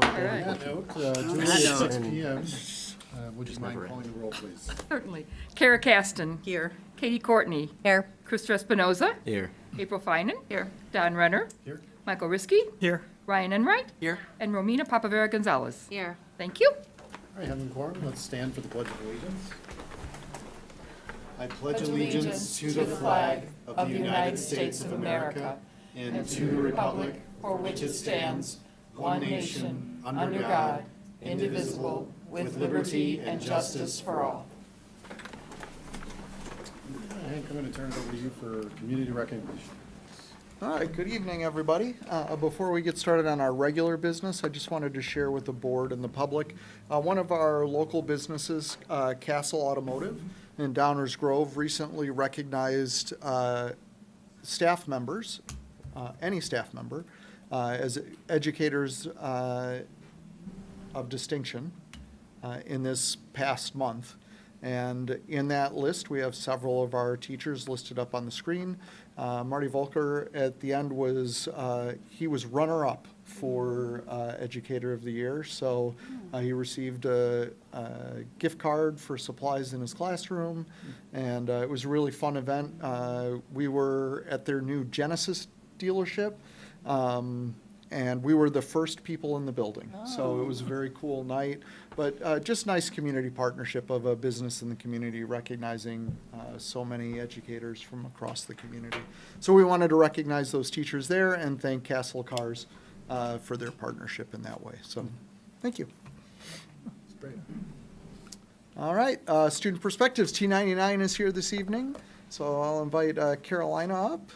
All right. Note, Julie, at 6 p.m. Would you mind calling the roll, please? Certainly. Kara Caston. Here. Katie Courtney. Here. Krista Espinoza. Here. April Finan. Here. Don Renner. Here. Michael Risky. Here. Ryan Enright. Here. And Romina Papavera Gonzalez. Here. Thank you. All right, having quorum, let's stand for the Pledge of Allegiance. I pledge allegiance to the flag of the United States of America and to the republic for which it stands, one nation, under God, indivisible, with liberty and justice for all. Hank, I'm going to turn it over to you for community recognition. All right, good evening, everybody. Before we get started on our regular business, I just wanted to share with the board and the public, one of our local businesses, Castle Automotive in Downers Grove, recently recognized staff members, any staff member, as educators of distinction in this past month. And in that list, we have several of our teachers listed up on the screen. Marty Volker at the end was, he was runner-up for Educator of the Year. So he received a gift card for supplies in his classroom. And it was a really fun event. We were at their new Genesis dealership. And we were the first people in the building. So it was a very cool night. But just nice community partnership of a business in the community recognizing so many educators from across the community. So we wanted to recognize those teachers there and thank Castle Cars for their partnership in that way. So thank you. That's great. All right, Student Perspectives, T99 is here this evening. So I'll invite Carolina up.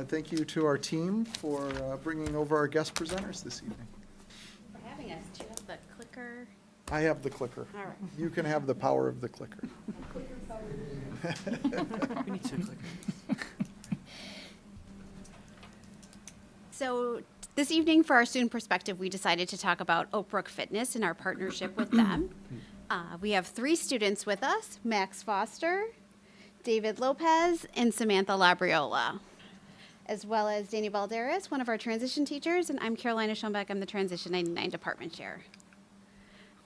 Thank you to our team for bringing over our guest presenters this evening. For having us. Do you have the clicker? I have the clicker. All right. You can have the power of the clicker. We need two clickers. So this evening for our student perspective, we decided to talk about Oak Brook Fitness and our partnership with them. We have 3 students with us, Max Foster, David Lopez, and Samantha Labriola, as well as Danny Balderas, one of our transition teachers, and I'm Carolina Schoenbeck. I'm the Transition 99 Department Chair.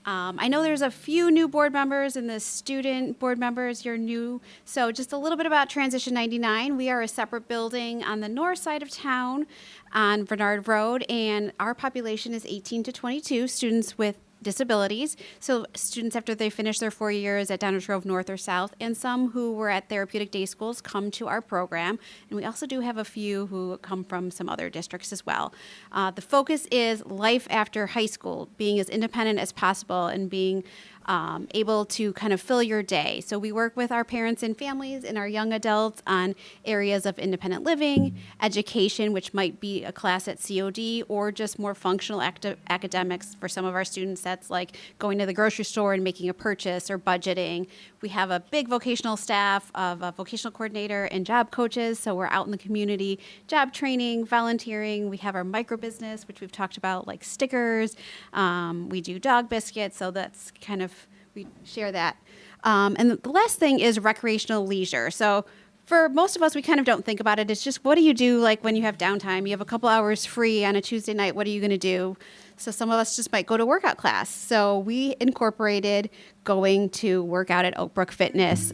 I know there's a few new board members and the student board members, you're new. So just a little bit about Transition 99. We are a separate building on the north side of town on Bernard Road, and our population is 18 to 22 students with disabilities. So students after they finish their 4 years at Downers Grove North or South, and some who were at therapeutic day schools come to our program. And we also do have a few who come from some other districts as well. The focus is life after high school, being as independent as possible and being able to kind of fill your day. So we work with our parents and families and our young adults on areas of independent living, education, which might be a class at COD, or just more functional academics. For some of our students, that's like going to the grocery store and making a purchase or budgeting. We have a big vocational staff of a vocational coordinator and job coaches, so we're out in the community, job training, volunteering. We have our micro business, which we've talked about, like stickers. We do dog biscuits, so that's kind of, we share that. And the last thing is recreational leisure. So for most of us, we kind of don't think about it. It's just, what do you do like when you have downtime? You have a couple hours free on a Tuesday night. What are you going to do? So some of us just might go to workout class. So we incorporated going to work out at Oak Brook Fitness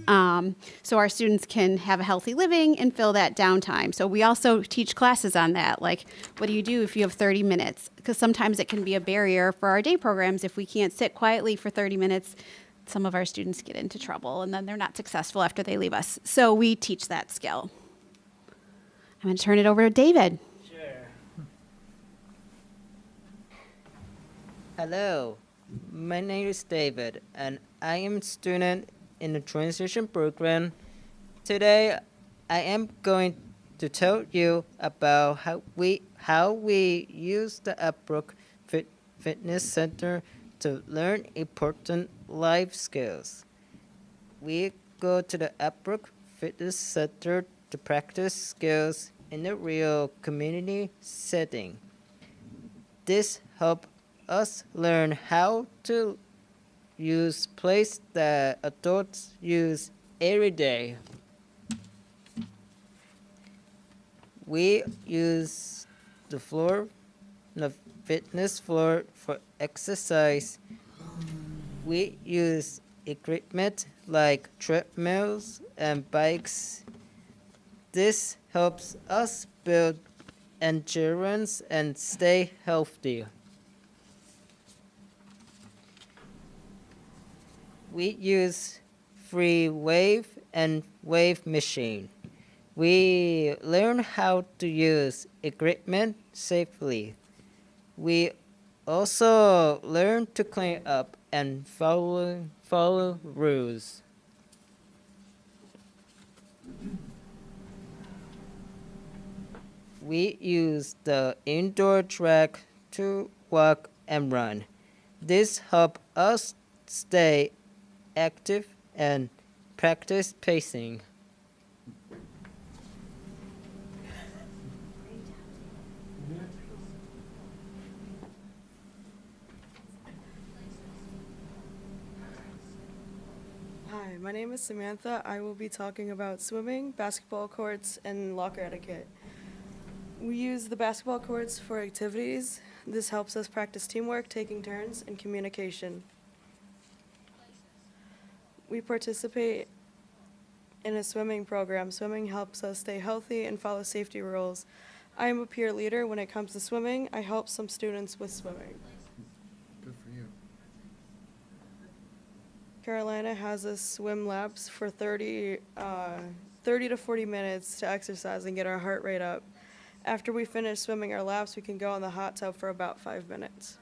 so our students can have a healthy living and fill that downtime. So we also teach classes on that. Like, what do you do if you have 30 minutes? Because sometimes it can be a barrier for our day programs. If we can't sit quietly for 30 minutes, some of our students get into trouble and then they're not successful after they leave us. So we teach that skill. I'm going to turn it over to David. Hello, my name is David, and I am a student in the transition program. Today, I am going to tell you about how we use the Upbrook Fitness Center to learn important life skills. We go to the Upbrook Fitness Center to practice skills in a real community setting. This helps us learn how to use places that adults use every day. We use the floor fitness floor for exercise. We use equipment like treadmills and bikes. This helps us build endurance and stay healthy. We use free wave and wave machine. We learn how to use equipment safely. We also learn to clean up and follow rules. We use the indoor track to walk and run. This helps us stay active and practice pacing. Hi, my name is Samantha. I will be talking about swimming, basketball courts, and locker etiquette. We use the basketball courts for activities. This helps us practice teamwork, taking turns, and communication. We participate in a swimming program. Swimming helps us stay healthy and follow safety rules. I am a peer leader when it comes to swimming. I help some students with swimming. Good for you. Carolina has us swim laps for 30 to 40 minutes to exercise and get our heart rate up. After we finish swimming our laps, we can go in the hot tub for about 5 minutes.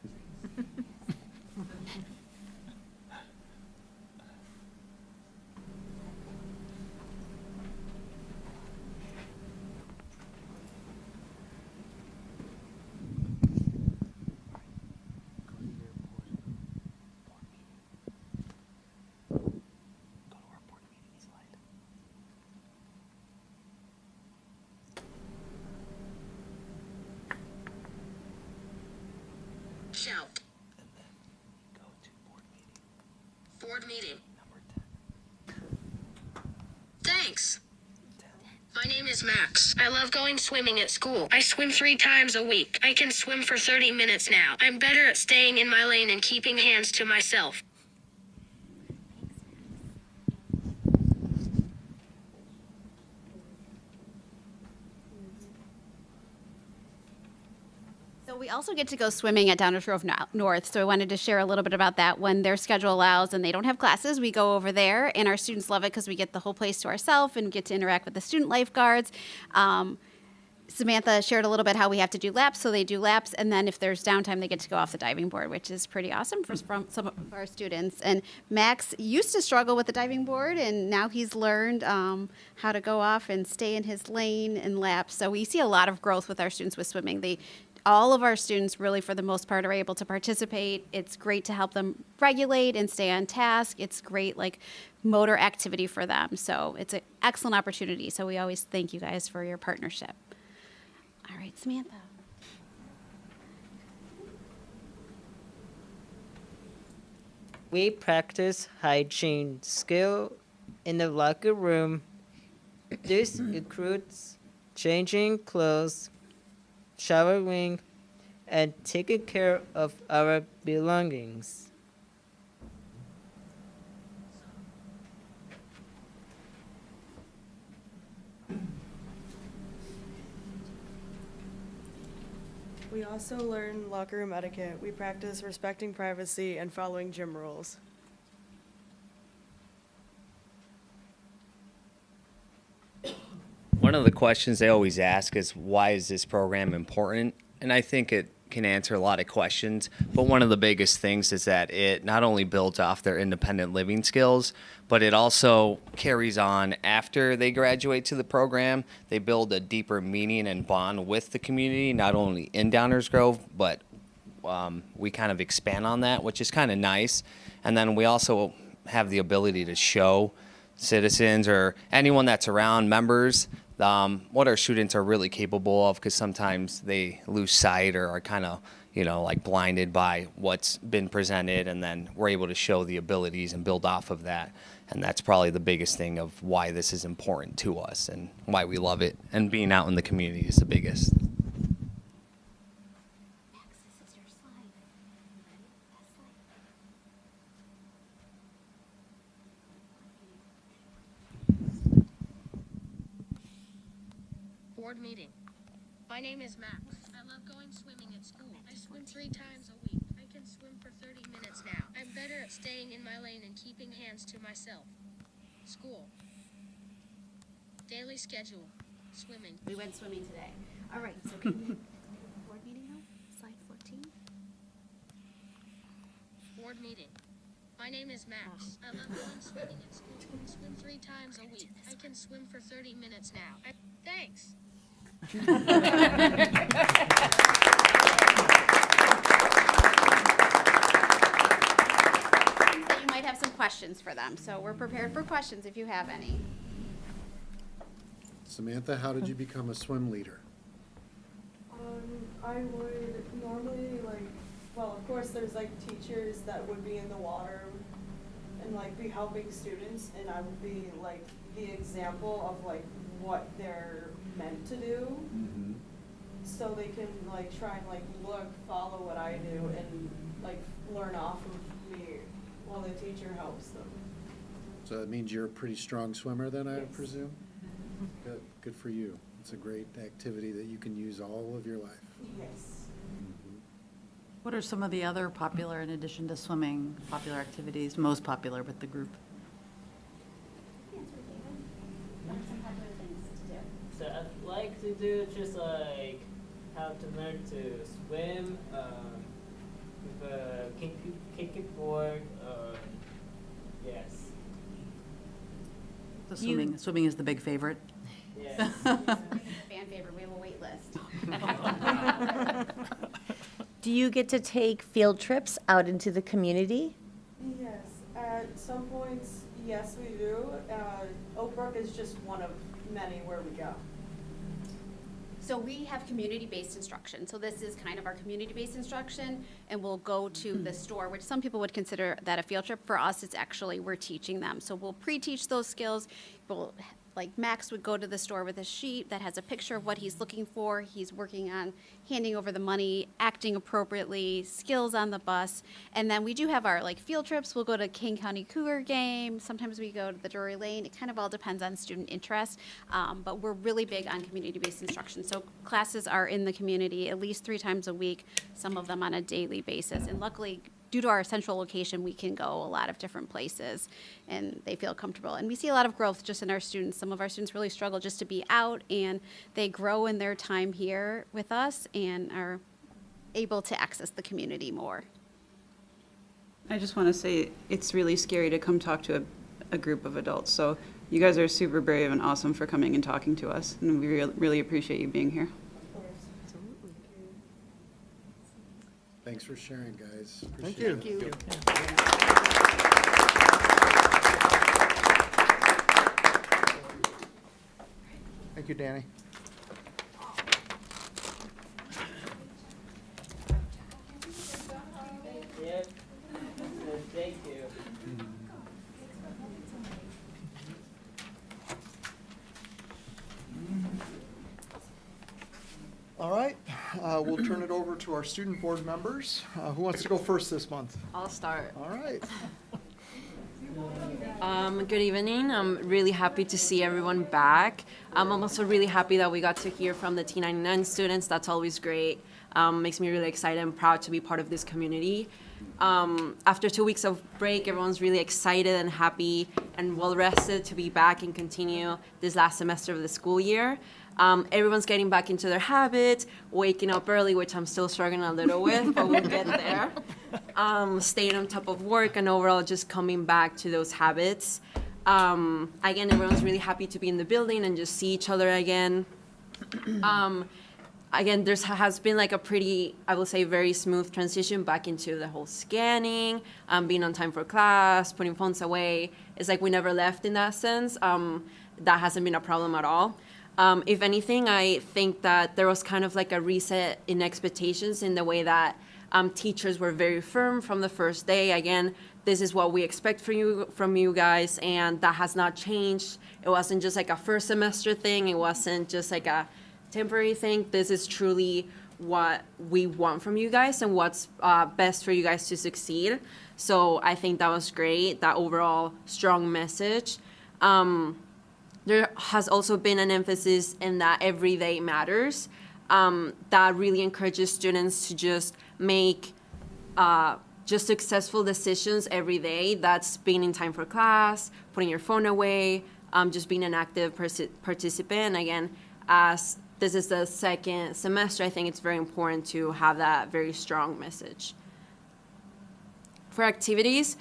Shout. Board meeting. Thanks. My name is Max. I love going swimming at school. I swim 3 times a week. I can swim for 30 minutes now. I'm better at staying in my lane and keeping hands to myself. So we also get to go swimming at Downers Grove North, so I wanted to share a little bit about that. When their schedule allows and they don't have classes, we go over there, and our students love it because we get the whole place to ourselves and get to interact with the student lifeguards. Samantha shared a little bit how we have to do laps, so they do laps, and then if there's downtime, they get to go off the diving board, which is pretty awesome for some of our students. And Max used to struggle with the diving board, and now he's learned how to go off and stay in his lane and laps. So we see a lot of growth with our students with swimming. All of our students really, for the most part, are able to participate. It's great to help them regulate and stay on task. It's great, like, motor activity for them. So it's an excellent opportunity. So we always thank you guys for your partnership. All right, Samantha. We practice hygiene skill in the locker room. This includes changing clothes, showering, and taking care of our belongings. We also learn locker room etiquette. We practice respecting privacy and following gym rules. One of the questions they always ask is, why is this program important? And I think it can answer a lot of questions, but one of the biggest things is that it not only builds off their independent living skills, but it also carries on after they graduate to the program. They build a deeper meaning and bond with the community, not only in Downers Grove, but we kind of expand on that, which is kind of nice. And then we also have the ability to show citizens or anyone that's around, members, what our students are really capable of, because sometimes they lose sight or are kind of, like blinded by what's been presented, and then we're able to show the abilities and build off of that. And that's probably the biggest thing of why this is important to us and why we love it. And being out in the community is the biggest. Max, this is your Board meeting. My name is Max. I love going swimming at school. I swim 3 times a week. I can swim for 30 minutes now. I'm better at staying in my lane and keeping hands to myself. School. Daily schedule. Swimming. We went swimming today. All right, so can we, board meeting now? Slide 14. Board meeting. My name is Max. I love going swimming at school. I swim 3 times a week. I can swim for 30 minutes now. Thanks. That you might have some questions for them, so we're prepared for questions if you have any. Samantha, how did you become a swim leader? I would normally well, of course, there's teachers that would be in the water and be helping students, and I would be the example of what they're meant to do. Mm-hmm. So they can try and look, follow what I do, and learn off of me while the teacher helps them. So that means you're a pretty strong swimmer then, I Yes. presume? Good, good for you. It's a great activity that you can use all of your life. Yes. What are some of the other popular, in addition to swimming, popular activities, most popular with the group? What are some popular things to do? So I'd like to do just how to learn to swim, with a kickboard, yes. So swimming is the big favorite. Yes. Fan favorite, we have a wait list. Do you get to take field trips out into the community? Yes, at some points, yes, we do. Oak Brook is just one of many where we go. So we have community-based instruction. So this is kind of our community-based instruction, and we'll go to the store, which some people would consider that a field trip. For us, it's actually, we're teaching them. So we'll pre-teach those skills. We'll, Max would go to the store with a sheet that has a picture of what he's looking for. He's working on handing over the money, acting appropriately, skills on the bus. And then we do have our field trips. We'll go to King County Cougar game. Sometimes we go to the Drury Lane. It kind of all depends on student interest. But we're really big on community-based instruction. So classes are in the community at least 3 times a week, some of them on a daily basis. And luckily, due to our central location, we can go a lot of different places, and they feel comfortable. And we see a lot of growth just in our students. Some of our students really struggle just to be out, and they grow in their time here with us and are able to access the community more. I just want to say it's really scary to come talk to a group of adults. So you guys are super brave and awesome for coming and talking to us, and we really appreciate you being here. Thanks for sharing, guys. Thank Appreciate you. it. Thank you, Danny. Yep. Thank you. All right, we'll turn it over to our student board members. Who wants to go first this month? I'll start. All right. Good evening. I'm really happy to see everyone back. I'm also really happy that we got to hear from the T99 students. That's always great. Makes me really excited and proud to be part of this community. After 2 weeks of break, everyone's really excited and happy and well rested to be back and continue this last semester of the school year. Everyone's getting back into their habits, waking up early, which I'm still struggling a little with, but we'll get there. Staying on top of work and overall just coming back to those habits. Again, everyone's really happy to be in the building and just see each other again. Again, there has been a pretty, I will say, very smooth transition back into the whole scanning, being on time for class, putting phones away. It's like we never left in that sense. That hasn't been a problem at all. If anything, I think that there was kind of a reset in expectations in the way that teachers were very firm from the first day. Again, this is what we expect from you guys, and that has not changed. It wasn't just a first semester thing. It wasn't just a temporary thing. This is truly what we want from you guys and what's best for you guys to succeed. So I think that was great, that overall strong message. there has also been an emphasis in that every day matters. That really encourages students to just make just successful decisions every day. That's being in time for class, putting your phone away, just being an active participant. Again, as this is the second semester, I think it's very important to have that very strong message. For activities,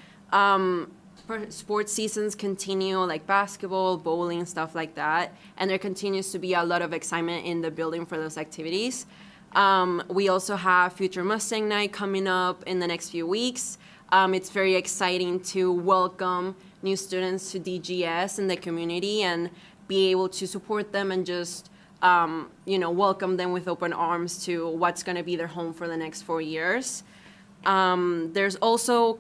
sports seasons continue, like basketball, bowling, stuff like that, and there continues to be a lot of excitement in the building for those activities. We also have Future Mustang Night coming up in the next few weeks. It's very exciting to welcome new students to DGS in the community and be able to support them and just welcome them with open arms to what's going to be their home for the next 4 years. There's also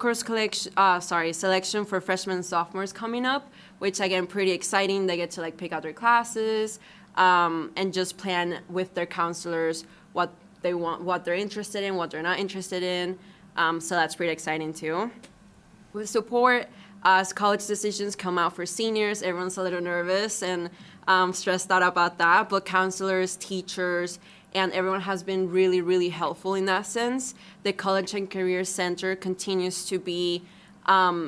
selection for freshmen and sophomores coming up, which again, pretty exciting. They get to pick out their classes and just plan with their counselors what they want, what they're interested in, what they're not interested in. So that's pretty exciting too. With support, as college decisions come out for seniors, everyone's a little nervous and stressed out about that, but counselors, teachers, and everyone has been really, really helpful in that sense. The College and Career Center continues to be a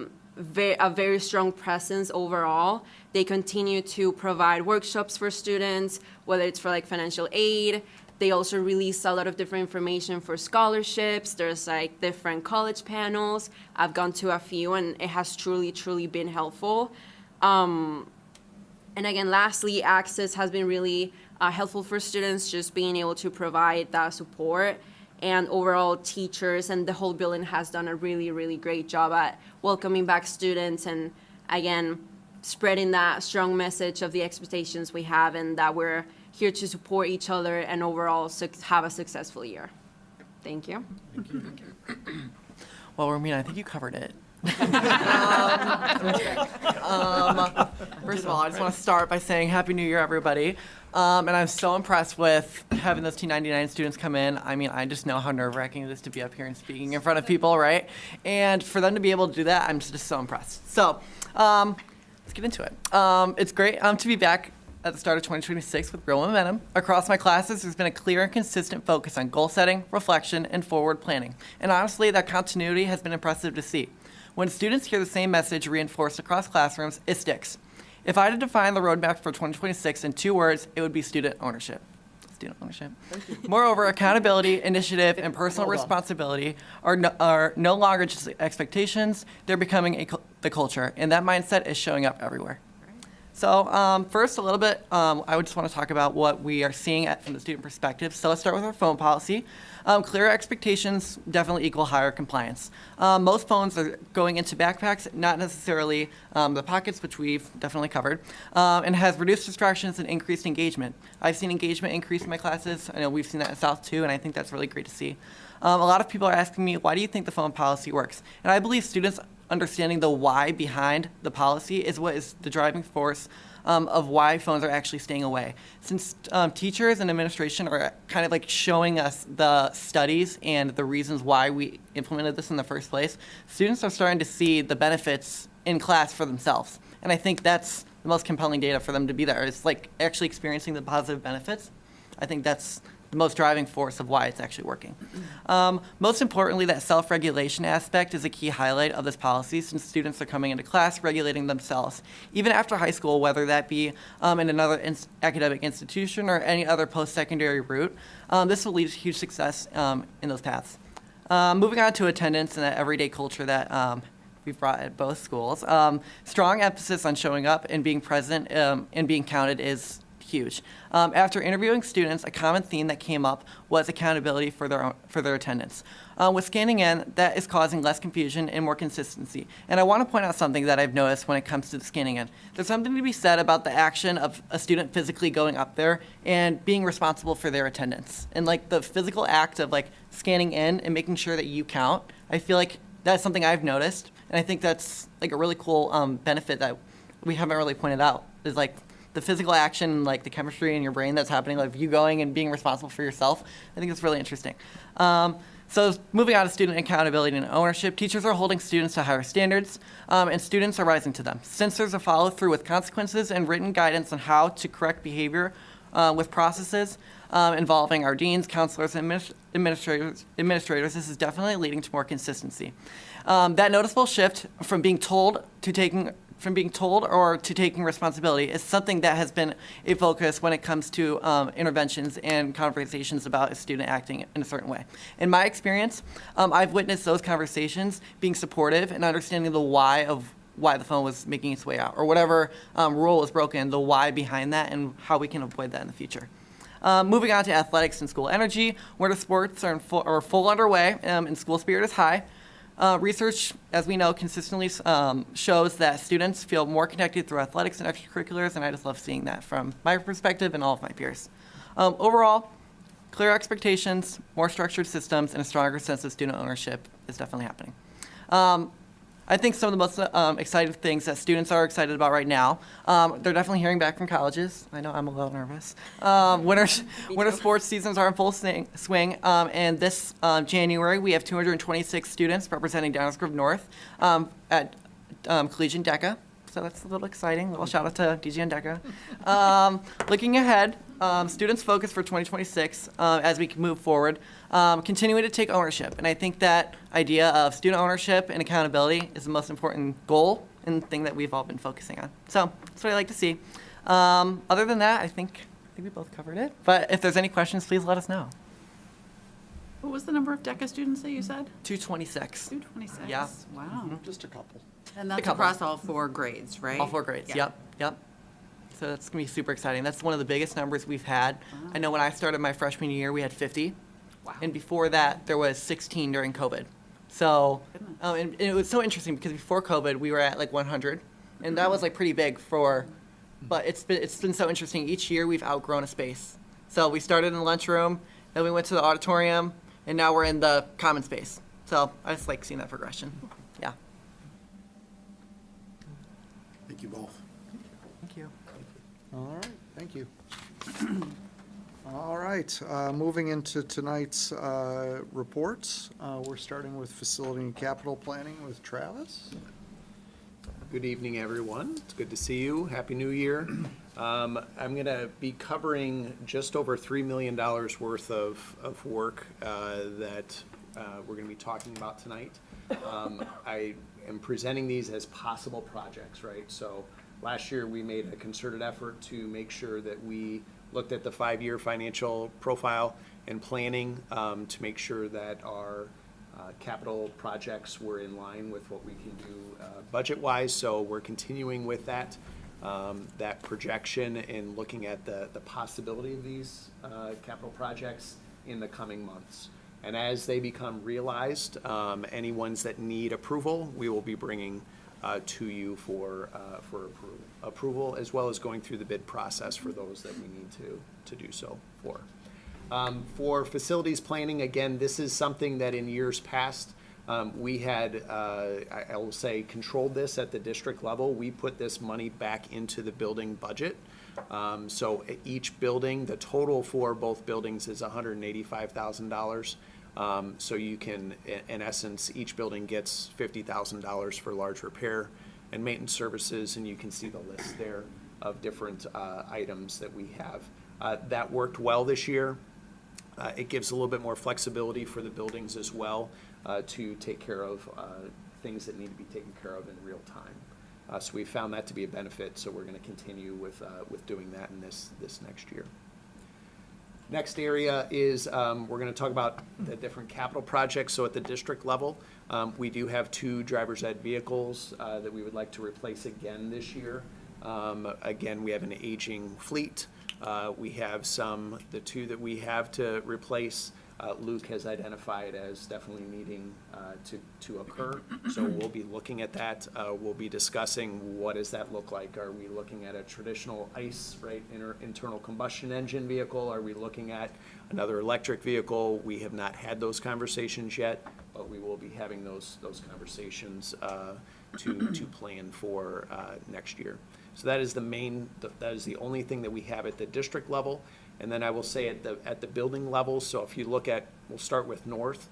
very strong presence overall. They continue to provide workshops for students, whether it's for financial aid. They also release a lot of different information for scholarships. There's different college panels. I've gone to a few and it has truly, truly been helpful. And again, lastly, Access has been really helpful for students, just being able to provide that support. And overall, teachers and the whole building has done a really, really great job at welcoming back students and, again, spreading that strong message of the expectations we have and that we're here to support each other and overall have a successful year. Thank you. Well, Romina, I think you covered it. First of all, I just want to start by saying Happy New Year, everybody. And I'm so impressed with having those 299 students come in. I mean, I just know how nerve-wracking it is to be up here and speaking in front of people, right? And for them to be able to do that, I'm just so impressed. So let's get into it. It's great to be back at the start of 2026 with real momentum. Across my classes, there's been a clear and consistent focus on goal setting, reflection, and forward planning. And honestly, that continuity has been impressive to see. When students hear the same message reinforced across classrooms, it sticks. If I had to define the roadmap for 2026 in 2 words, it would be student ownership. Student ownership. Moreover, accountability, initiative, and personal responsibility are no longer just expectations, they're becoming the culture, and that mindset is showing up everywhere. So first, a little bit, I would just want to talk about what we are seeing from the student perspective. So let's start with our phone policy. Clearer expectations definitely equal higher compliance. Most phones are going into backpacks, not necessarily the pockets, which we've definitely covered, and has reduced distractions and increased engagement. I've seen engagement increase in my classes. I know we've seen that in South too, and I think that's really great to see. A lot of people are asking me, why do you think the phone policy works? And I believe students understanding the why behind the policy is what is the driving force of why phones are actually staying away. Since teachers and administration are kind of showing us the studies and the reasons why we implemented this in the first place, students are starting to see the benefits in class for themselves. And I think that's the most compelling data for them to be there, is actually experiencing the positive benefits. I think that's the most driving force of why it's actually working. Most importantly, that self-regulation aspect is a key highlight of this policy, since students are coming into class regulating themselves. Even after high school, whether that be in another academic institution or any other post-secondary route, this will lead to huge success in those paths. Moving on to attendance and that everyday culture that we've brought at both schools. Strong emphasis on showing up and being present and being counted is huge. After interviewing students, a common theme that came up was accountability for their attendance. With scanning in, that is causing less confusion and more consistency. And I want to point out something that I've noticed when it comes to the scanning in. There's something to be said about the action of a student physically going up there and being responsible for their attendance. And the physical act of scanning in and making sure that you count, I feel like that's something I've noticed. And I think that's a really cool benefit that we haven't really pointed out, is the physical action, the chemistry in your brain that's happening, you going and being responsible for yourself. I think it's really interesting. So moving on to student accountability and ownership, teachers are holding students to higher standards, and students are rising to them. Since there's a follow-through with consequences and written guidance on how to correct behavior with processes involving our deans, counselors, and administrators, this is definitely leading to more consistency. That noticeable shift from being told or to taking responsibility is something that has been a focus when it comes to interventions and conversations about a student acting in a certain way. In my experience, I've witnessed those conversations being supportive and understanding the why of why the phone was making its way out, or whatever rule was broken, the why behind that, and how we can avoid that in the future. Moving on to athletics and school energy, winter sports are full underway, and school spirit is high. Research, as we know, consistently shows that students feel more connected through athletics and extracurriculars, and I just love seeing that from my perspective and all of my peers. Overall, clear expectations, more structured systems, and a stronger sense of student ownership is definitely happening. I think some of the most exciting things that students are excited about right now, they're definitely hearing back from colleges. I know I'm a little nervous. Winter sports seasons are in full swing, and this January we have 226 students representing Downers Grove North at Collegiate DECA. So that's a little exciting. A little shout out to DG and DECA. Looking ahead, students' focus for 2026 as we move forward, continuing to take ownership. And I think that idea of student ownership and accountability is the most important goal and thing that we've all been focusing on. So that's what I like to see. Other than that, I think we both covered it. But if there's any questions, please let us know. What was the number of DECA students that you said? 226. 226? Yeah. Wow. Just a couple. And that's couple. across all 4 grades, right? All 4 grades, Yeah. yep. So that's going to be super exciting. That's one of the biggest numbers we've had. Wow. I know when I started my freshman year, we had 50. Wow. And before that, there was 16 during COVID. So, and it was so interesting because before COVID, we were at like 100. And that was like pretty big but it's been so interesting. Each year, we've outgrown a space. So we started in the lunchroom, then we went to the auditorium, and now we're in the common space. So I just like seeing that progression. Yeah. Thank you both. Thank you. All right, thank you. All right, moving into tonight's reports. We're starting with facility and capital planning with Travis. Good evening, everyone. It's good to see you. Happy New Year. I'm going to be covering just over $3 million worth of work that we're going to be talking about tonight. I am presenting these as possible projects, right? So last year we made a concerted effort to make sure that we looked at the 5-year financial profile and planning to make sure that our capital projects were in line with what we can do budget-wise. So we're continuing with that projection and looking at the possibility of these capital projects in the coming months. And as they become realized, any ones that need approval, we will be bringing to you for approval, as well as going through the bid process for those that we need to do so for. For facilities planning, again, this is something that in years past, we had, I will say, controlled this at the district level. We put this money back into the building budget. So each building, the total for both buildings is $185,000. So you can, in essence, each building gets $50,000 for large repair and maintenance services, and you can see the list there of different items that we have. That worked well this year. It gives a little bit more flexibility for the buildings as well to take care of things that need to be taken care of in real time. So we found that to be a benefit, so we're going to continue with doing that in this next year. Next area is we're going to talk about the different capital projects. So at the district level, we do have 2 driver's ed vehicles that we would like to replace again this year. Again, we have an aging fleet. We have the 2 that we have to replace. Luke has identified as definitely needing to occur. So we'll be looking at that. We'll be discussing what does that look like. Are we looking at a traditional ICE, right, internal combustion engine vehicle? Are we looking at another electric vehicle? We have not had those conversations yet, but we will be having those conversations to plan for next year. So that is that is the only thing that we have at the district level. And then I will say at the building level, so if you look at, we'll start with North.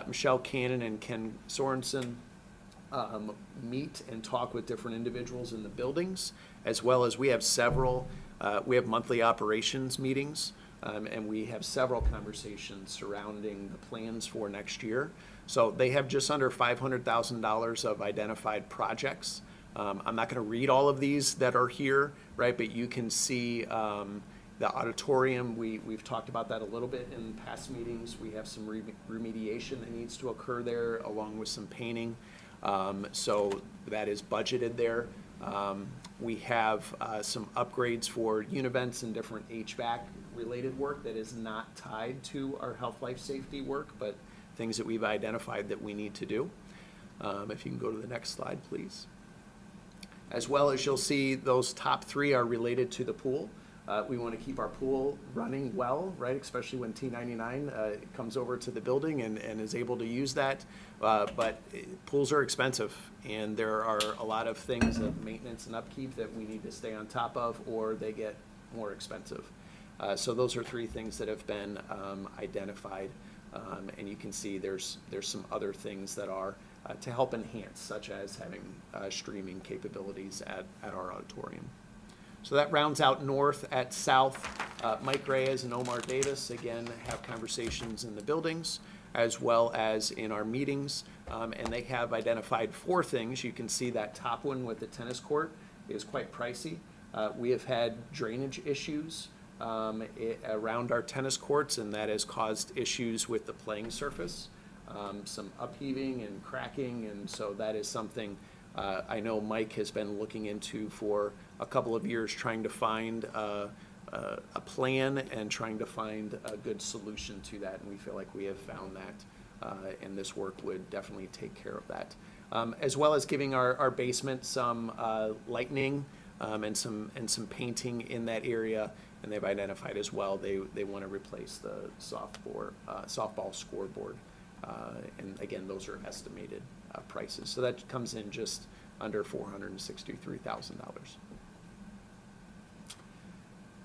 Michelle Cannon and Ken Sorensen meet and talk with different individuals in the buildings, as well as we have monthly operations meetings, and we have several conversations surrounding the plans for next year. So they have just under $500,000 of identified projects. I'm not going to read all of these that are here, right, but you can see the auditorium. We've talked about that a little bit in past meetings. We have some remediation that needs to occur there, along with some painting. So that is budgeted there. We have some upgrades for univents and different HVAC-related work that is not tied to our health, life, safety work, but things that we've identified that we need to do. If you can go to the next slide, please. As well as you'll see, those top three are related to the pool. We want to keep our pool running well, right? Especially when T99 comes over to the building and is able to use that. But pools are expensive, and there are a lot of things of maintenance and upkeep that we need to stay on top of, or they get more expensive. So those are three things that have been identified, and you can see there's some other things that are to help enhance, such as having streaming capabilities at our auditorium. So that rounds out north. At south, Mike Reyes and Omar Davis, again, have conversations in the buildings as well as in our meetings, and they have identified 4 things. You can see that top one with the tennis court is quite pricey. We have had drainage issues around our tennis courts, and that has caused issues with the playing surface, some upheaving and cracking, and so that is something I know Mike has been looking into for a couple of years, trying to find a plan and trying to find a good solution to that, and we feel like we have found that, and this work would definitely take care of that. As well as giving our basement some lightening and some painting in that area, and they've identified as well they want to replace the softball scoreboard, and again, those are estimated prices. So that comes in just under $463,000.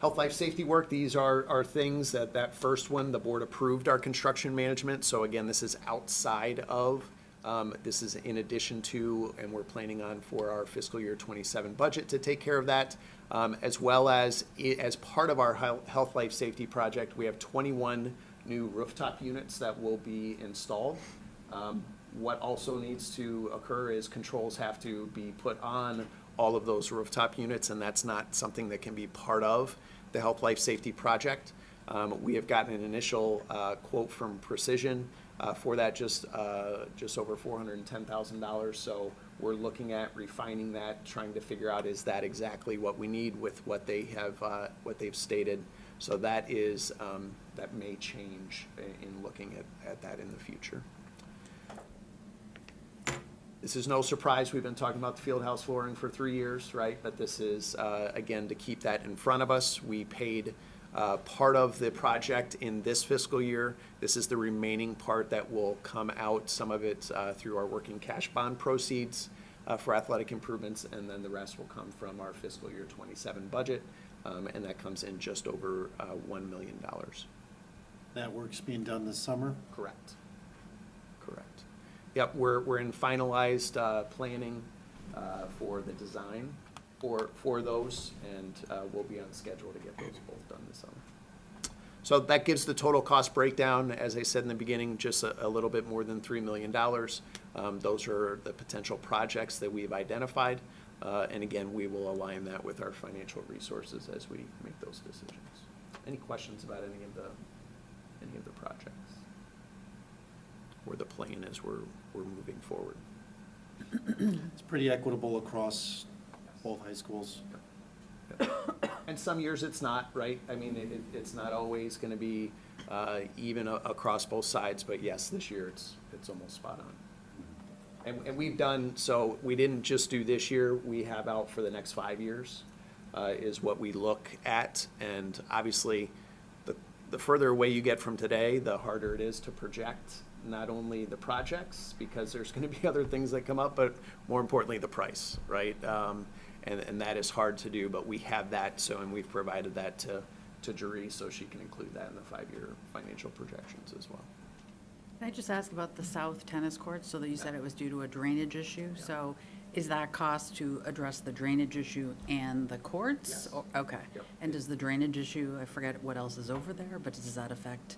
Health, life, safety work, these are things that first one, the board approved our construction management. So again, this is outside of, this is in addition to, and we're planning on for our fiscal year 27 budget to take care of that. As well as part of our health, life, safety project, we have 21 new rooftop units that will be installed. What also needs to occur is controls have to be put on all of those rooftop units, and that's not something that can be part of the health, life, safety project. We have gotten an initial quote from Precision for that, just over $410,000. So we're looking at refining that, trying to figure out, is that exactly what we need with what they have, what they've stated. So that is that may change in looking at that in the future. This is no surprise. We've been talking about the field house flooring for 3 years, right? But this is, again, to keep that in front of us. We paid part of the project in this fiscal year. This is the remaining part that will come out, some of it through our working cash bond proceeds for athletic improvements, and then the rest will come from our fiscal year 27 budget, and that comes in just over $1 million. That work's being done this summer? Correct. Correct. Yep, we're in finalized planning for the design for those, and we'll be on schedule to get those both done this summer. So that gives the total cost breakdown, as I said in the beginning, just a little bit more than $3 million. Those are the potential projects that we've identified, and again, we will align that with our financial resources as we make those decisions. Any questions about any of the projects? Or the plan as we're moving forward? It's pretty equitable across both high schools. Yep. And some years it's not, right? I mean, it's not always going to be even across both sides, but yes, this year it's almost spot on. And we've done, so we didn't just do this year, we have out for the next 5 years is what we look at, and obviously the further away you get from today, the harder it is to project not only the projects, because there's going to be other things that come up, but more importantly, the price, right? And that is hard to do, but we have that, so, and we've provided that to Jeree, so she can include that in the 5-year financial projections as well. Can I just ask about the south tennis courts? So that you said it was due to a drainage issue. So is that cost to address the drainage issue and the courts? Yes. Okay. Yep. And does the drainage issue, I forget what else is over there, but does that affect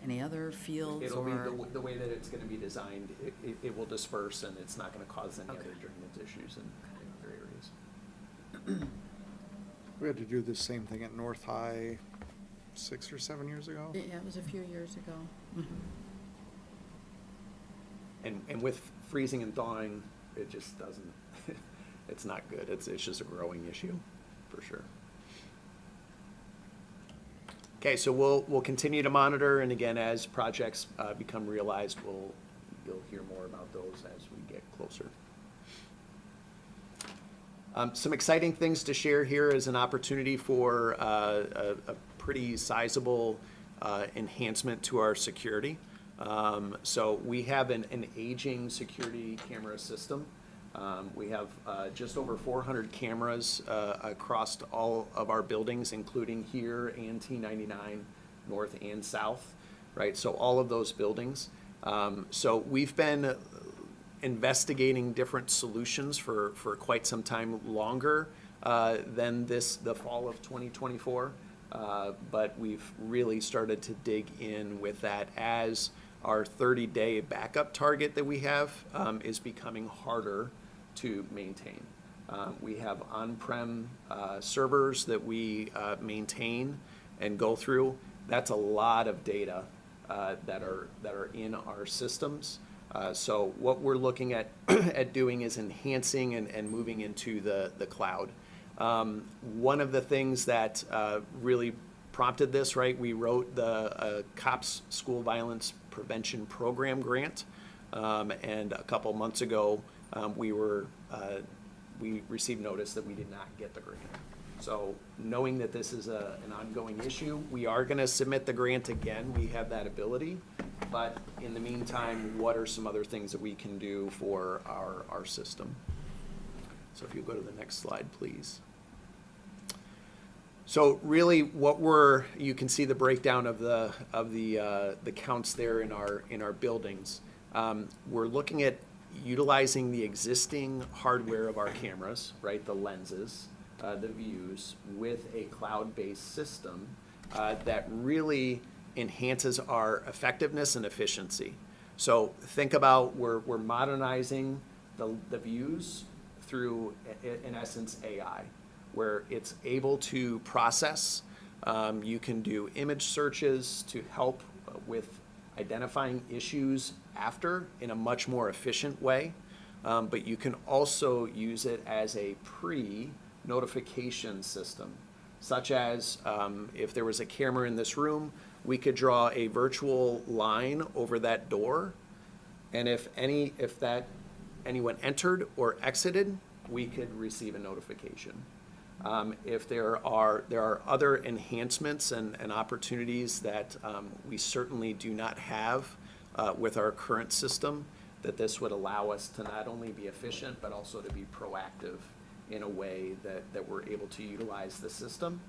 any other fiels It'll be or? the way that it's gonna be designed, it will disperse and it's not gonna cause any other drainage issues in other areas. We had to do the same thing at North High 6 or 7 years ago. Yeah, it was a few years ago. And with freezing and thawing, it just doesn't, it's not good. It's just a growing issue, for sure. Okay, so we'll continue to monitor, and again, as projects become realized, you'll hear more about those as we get closer. Some exciting things to share here is an opportunity for a pretty sizable enhancement to our security. So we have an aging security camera system. We have just over 400 cameras across all of our buildings, including here and T99 North and South, right? So all of those buildings. So we've been investigating different solutions for quite some time longer than the fall of 2024. But we've really started to dig in with that as our 30-day backup target that we have is becoming harder to maintain. We have on-prem servers that we maintain and go through. That's a lot of data that are in our systems. So what we're looking at doing is enhancing and moving into the cloud. One of the things that really prompted this, right? We wrote the COPS School Violence Prevention Program grant, and a couple months ago we received notice that we did not get the grant. So knowing that this is an ongoing issue, we are going to submit the grant again. We have that ability, but in the meantime, what are some other things that we can do for our system? So if you go to the next slide, please. So really, you can see the breakdown of the counts there in our buildings. We're looking at utilizing the existing hardware of our cameras, right? The lenses, the views, with a cloud-based system that really enhances our effectiveness and efficiency. So think about we're modernizing the views through, in essence, AI, where it's able to process. You can do image searches to help with identifying issues after in a much more efficient way. But you can also use it as a pre-notification system, such as if there was a camera in this room, we could draw a virtual line over that door, and if anyone entered or exited, we could receive a notification. If there are other enhancements and opportunities that we certainly do not have with our current system, that this would allow us to not only be efficient, but also to be proactive in a way that we're able to utilize the system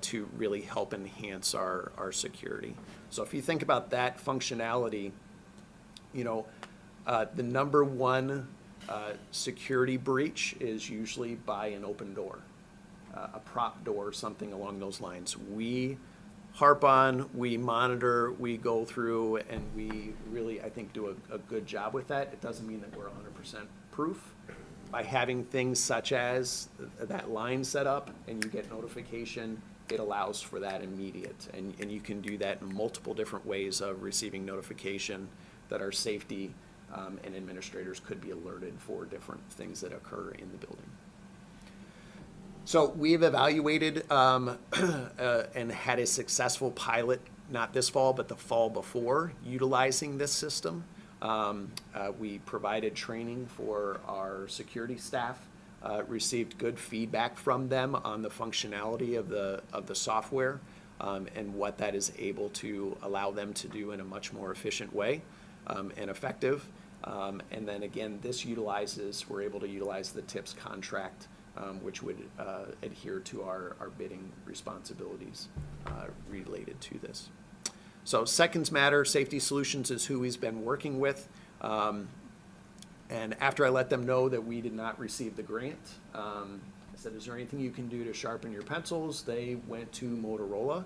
to really help enhance our security. So if you think about that functionality, the number one security breach is usually by an open door, a prop door, something along those lines. We harp on, we monitor, we go through, and we really, I think, do a good job with that. It doesn't mean that we're 100% proof. By having things such as that line set up and you get notification, it allows for that immediate. And you can do that in multiple different ways of receiving notification that our safety and administrators could be alerted for different things that occur in the building. So we've evaluated and had a successful pilot, not this fall, but the fall before, utilizing this system. We provided training for our security staff, received good feedback from them on the functionality of the software and what that is able to allow them to do in a much more efficient way and effective. And then again, we're able to utilize the TIPS contract, which would adhere to our bidding responsibilities related to this. So seconds matter. Safety Solutions is who he's been working with. And after I let them know that we did not receive the grant, I said, is there anything you can do to sharpen your pencils? They went to Motorola.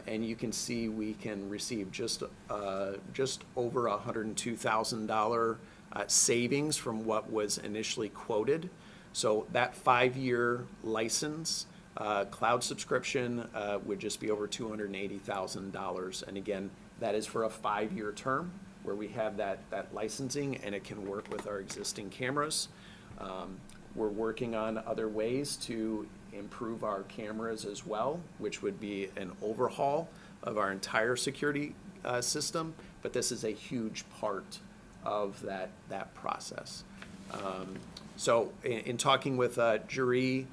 And you can see we can receive just over $102,000 savings from what was initially quoted. So that 5-year license, cloud subscription would just be over $280,000. And again, that is for a 5-year term where we have that licensing and it can work with our existing cameras. We're working on other ways to improve our cameras as well, which would be an overhaul of our entire security system, but this is a huge part of that process. So in talking with Jury,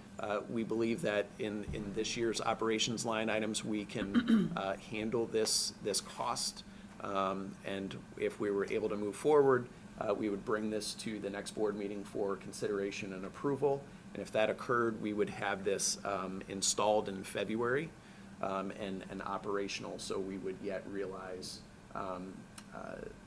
we believe that in this year's operations line items, we can handle this cost. And if we were able to move forward, we would bring this to the next board meeting for consideration and approval. And if that occurred, we would have this installed in February and operational, so we would yet realize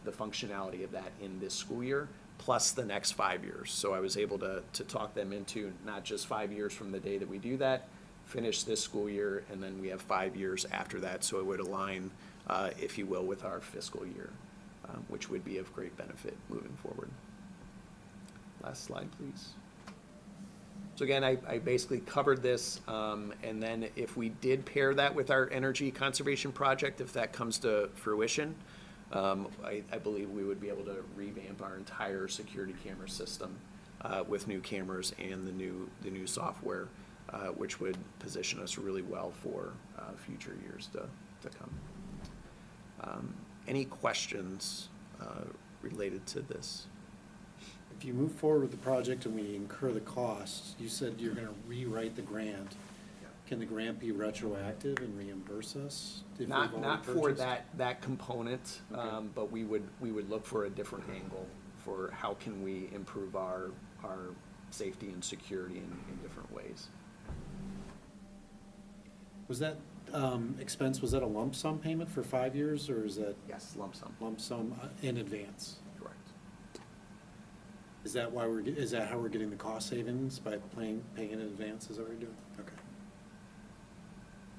the functionality of that in this school year, plus the next 5 years. So I was able to talk them into not just 5 years from the day that we do that, finish this school year, and then we have 5 years after that, so it would align, if you will, with our fiscal year, which would be of great benefit moving forward. Last slide, please. So again, I basically covered this, and then if we did pair that with our energy conservation project, if that comes to fruition, I believe we would be able to revamp our entire security camera system with new cameras and the new software, which would position us really well for future years to come. Any questions related to this? If you move forward with the project and we incur the costs, you said you're gonna rewrite the grant. Can the grant be retroactive and reimburse us? If we've already Not for purchased? that component, but we would look for a different angle for how can we improve our safety and security in different ways. Was that expense, was that a lump sum payment for 5 years, or is that? Yes, lump sum. Lump sum in advance? Correct. Is that why is that how we're getting the cost savings, by paying in advance, is that what we're doing? Okay.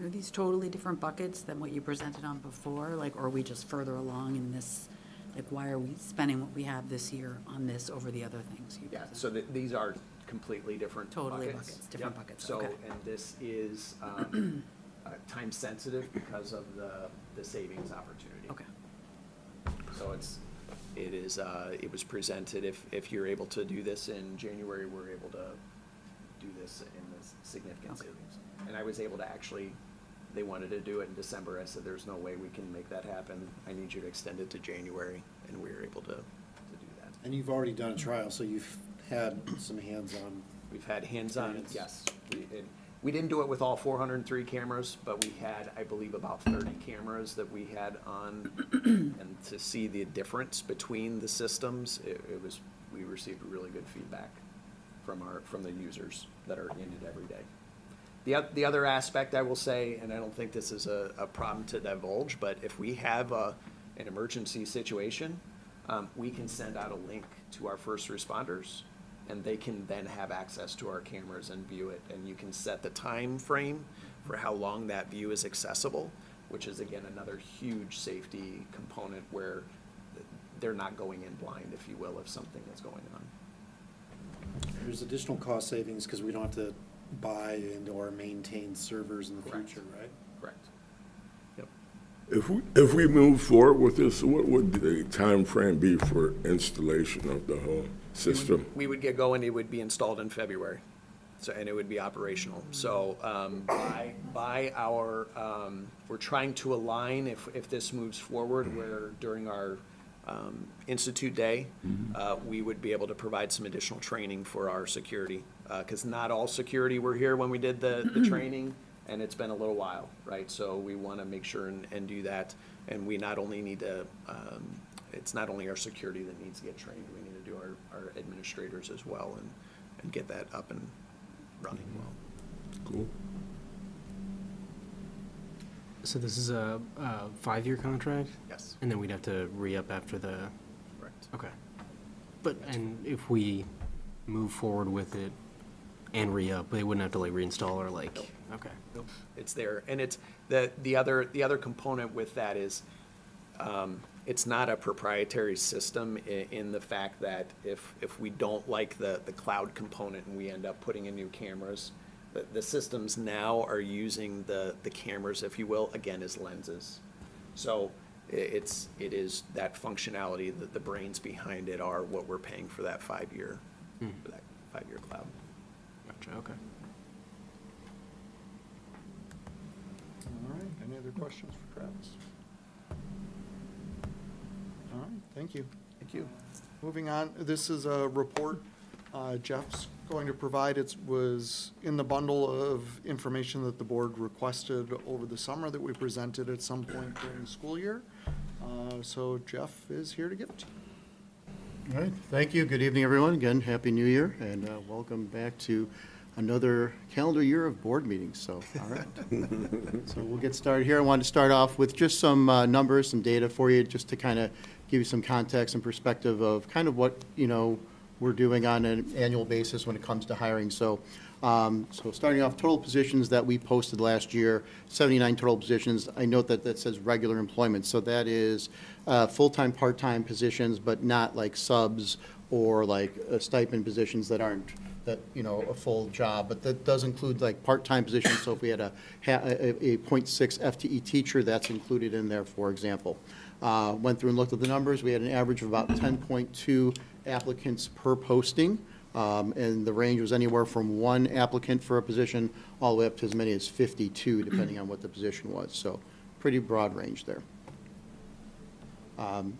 Are these totally different buckets than what you presented on before? Like, or are we just further along in this? Like, why are we spending what we have this year on this over the other things you Yeah, presented? so these are completely different Totally buckets. buckets, different Yep. buckets, So, okay. and this is time sensitive because of the savings opportunity. Okay. So it was presented, if you're able to do this in January, we're able to do this in this significant savings. And I was able to actually, they wanted to do it in December. I said, there's no way we can make that happen. I need you to extend it to January, and we were able to do that. And you've already done a trial, so you've had some hands-on. We've had hands-on, experience. yes. We didn't do it with all 403 cameras, but we had, I believe, about 30 cameras that we had on. And to see the difference between the systems, we received really good feedback from the users that are in it every day. The other aspect I will say, and I don't think this is a problem to divulge, but if we have an emergency situation, we can send out a link to our first responders, and they can then have access to our cameras and view it. And you can set the time frame for how long that view is accessible, which is, again, another huge safety component where they're not going in blind, if you will, of something that's going on. There's additional cost savings because we don't have to buy and/or maintain servers in the future, right? Correct. Yep. If we move forward with this, what would the time frame be for installation of the whole system? We would get going, it would be installed in February, so, and it would be operational. So, by our, we're trying to align, if this moves forward, where during our Institute Day, we would be able to provide some additional training for our security, because not all security were here when we did the training, and it's been a little while, right? So we want to make sure and do that, and we not only need to, it's not only our security that needs to get trained, we need to do our administrators as well, and get that up and running well. Cool. So this is a 5-year contract? Yes. And then we'd have to re-up after the, Correct. okay. But, and if we move forward with it and re-up, they wouldn't have to like reinstall or like, okay. Nope, it's there, and it's the other component with that is it's not a proprietary system in the fact that if we don't like the cloud component and we end up putting in new cameras, the systems now are using the cameras, if you will, again as lenses. So it is that functionality that the brains behind it are what we're paying for that 5-year for that 5-year cloud. Gotcha, okay. All right, any other questions for Travis? All right, thank you. Thank you. Moving on, this is a report Jeff's going to provide. It was in the bundle of information that the board requested over the summer that we presented at some point during the school year. So Jeff is here to give it to you. All right, thank you. Good evening, everyone. Again, Happy New Year, and welcome back to another calendar year of board meetings, so, all right. So we'll get started here. I wanted to start off with just some numbers, some data for you, just to kind of give you some context and perspective of kind of what, we're doing on an annual basis when it comes to hiring. So, so starting off, total positions that we posted last year, 79 total positions. I note that that says regular employment, so that is full-time, part-time positions, but not like subs or like stipend positions that aren't a full job, but that does include like part-time positions. So if we had a 0.6 FTE teacher, that's included in there, for example. Went through and looked at the numbers. We had an average of about 10.2 applicants per posting, and the range was anywhere from 1 applicant for a position all the way up to as many as 52, depending on what the position was. So pretty broad range there.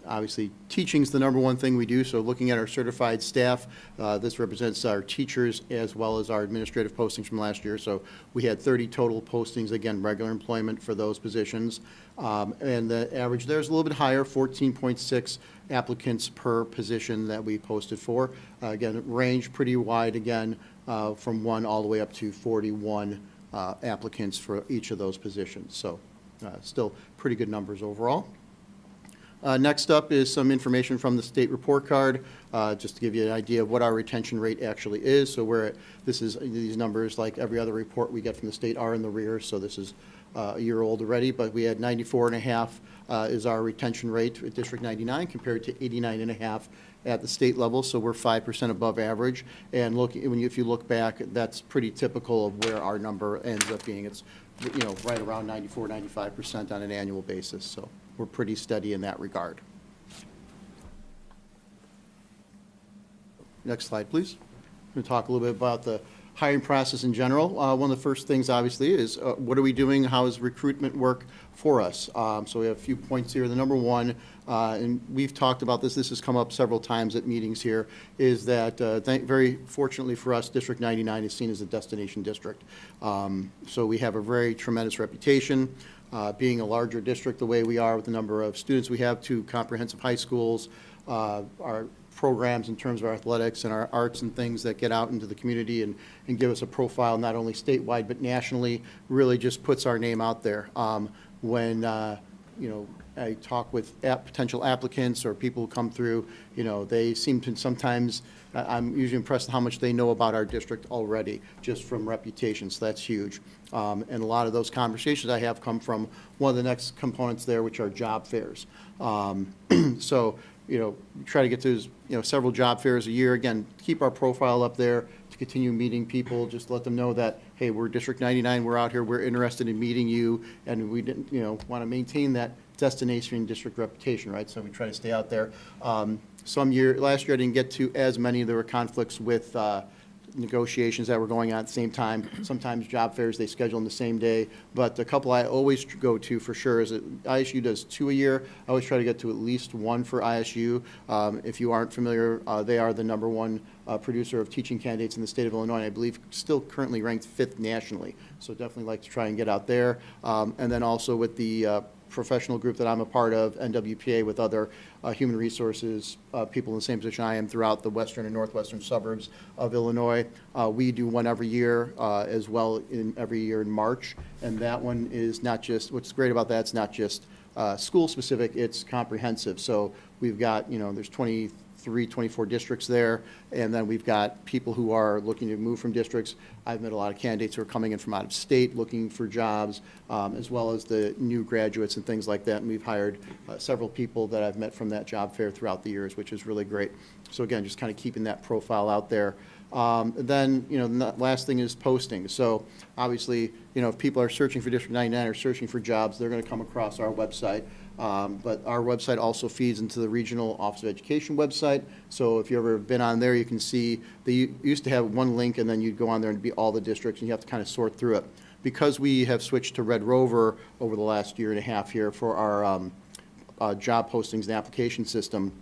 Obviously, teaching is the number one thing we do, so looking at our certified staff, this represents our teachers as well as our administrative postings from last year. So we had 30 total postings, again, regular employment for those positions. And the average there is a little bit higher, 14.6 applicants per position that we posted for. Again, range pretty wide, again, from 1 all the way up to 41 applicants for each of those positions. So still pretty good numbers overall. Next up is some information from the state report card, just to give you an idea of what our retention rate actually is. So these numbers, like every other report we get from the state, are in the rear, so this is a year old already, but we had 94.5 is our retention rate at District 99 compared to 89.5 at the state level, so we're 5% above average. And if you look back, that's pretty typical of where our number ends up being. It's right around 94, 95% on an annual basis, so we're pretty steady in that regard. Next slide, please. I'm going to talk a little bit about the hiring process in general. One of the first things, obviously, is what are we doing? How does recruitment work for us? So we have a few points here. The number one, and we've talked about this has come up several times at meetings here, is that very fortunately for us, District 99 is seen as a destination district. So we have a very tremendous reputation. Being a larger district the way we are with the number of students we have, 2 comprehensive high schools, our programs in terms of our athletics and our arts and things that get out into the community and give us a profile not only statewide but nationally, really just puts our name out there. When I talk with potential applicants or people who come through, they seem to sometimes, I'm usually impressed with how much they know about our district already, just from reputation, so that's huge. And a lot of those conversations I have come from one of the next components there, which are job fairs. So, try to get to, several job fairs a year. Again, keep our profile up there to continue meeting people, just let them know that, hey, we're District 99, we're out here, we're interested in meeting you, and we didn't, want to maintain that destination district reputation, right? So we try to stay out there. Last year I didn't get to as many. There were conflicts with negotiations that were going on at the same time. Sometimes job fairs, they schedule on the same day, but the couple I always go to for sure is that ISU does 2 a year. I always try to get to at least 1 for ISU. If you aren't familiar, they are the #1 producer of teaching candidates in the state of Illinois, and I believe still currently ranked 5th nationally. So definitely like to try and get out there. And then also with the professional group that I'm a part of, NWPA, with other human resources people in the same position I am throughout the western and northwestern suburbs of Illinois. We do one every year as well, every year in March, and that one is not just, what's great about that, it's not just school-specific, it's comprehensive. So we've got, there's 23, 24 districts there, and then we've got people who are looking to move from districts. I've met a lot of candidates who are coming in from out of state looking for jobs, as well as the new graduates and things like that. And we've hired several people that I've met from that job fair throughout the years, which is really great. So again, just kind of keeping that profile out there. Then, the last thing is posting. So obviously, if people are searching for District 99 or searching for jobs, they're going to come across our website. But our website also feeds into the Regional Office of Education website. So if you've ever been on there, you can see they used to have one link, and then you'd go on there and it'd be all the districts, and you have to kind of sort through it. Because we have switched to Red Rover over the last year and a half here for our job postings and application system,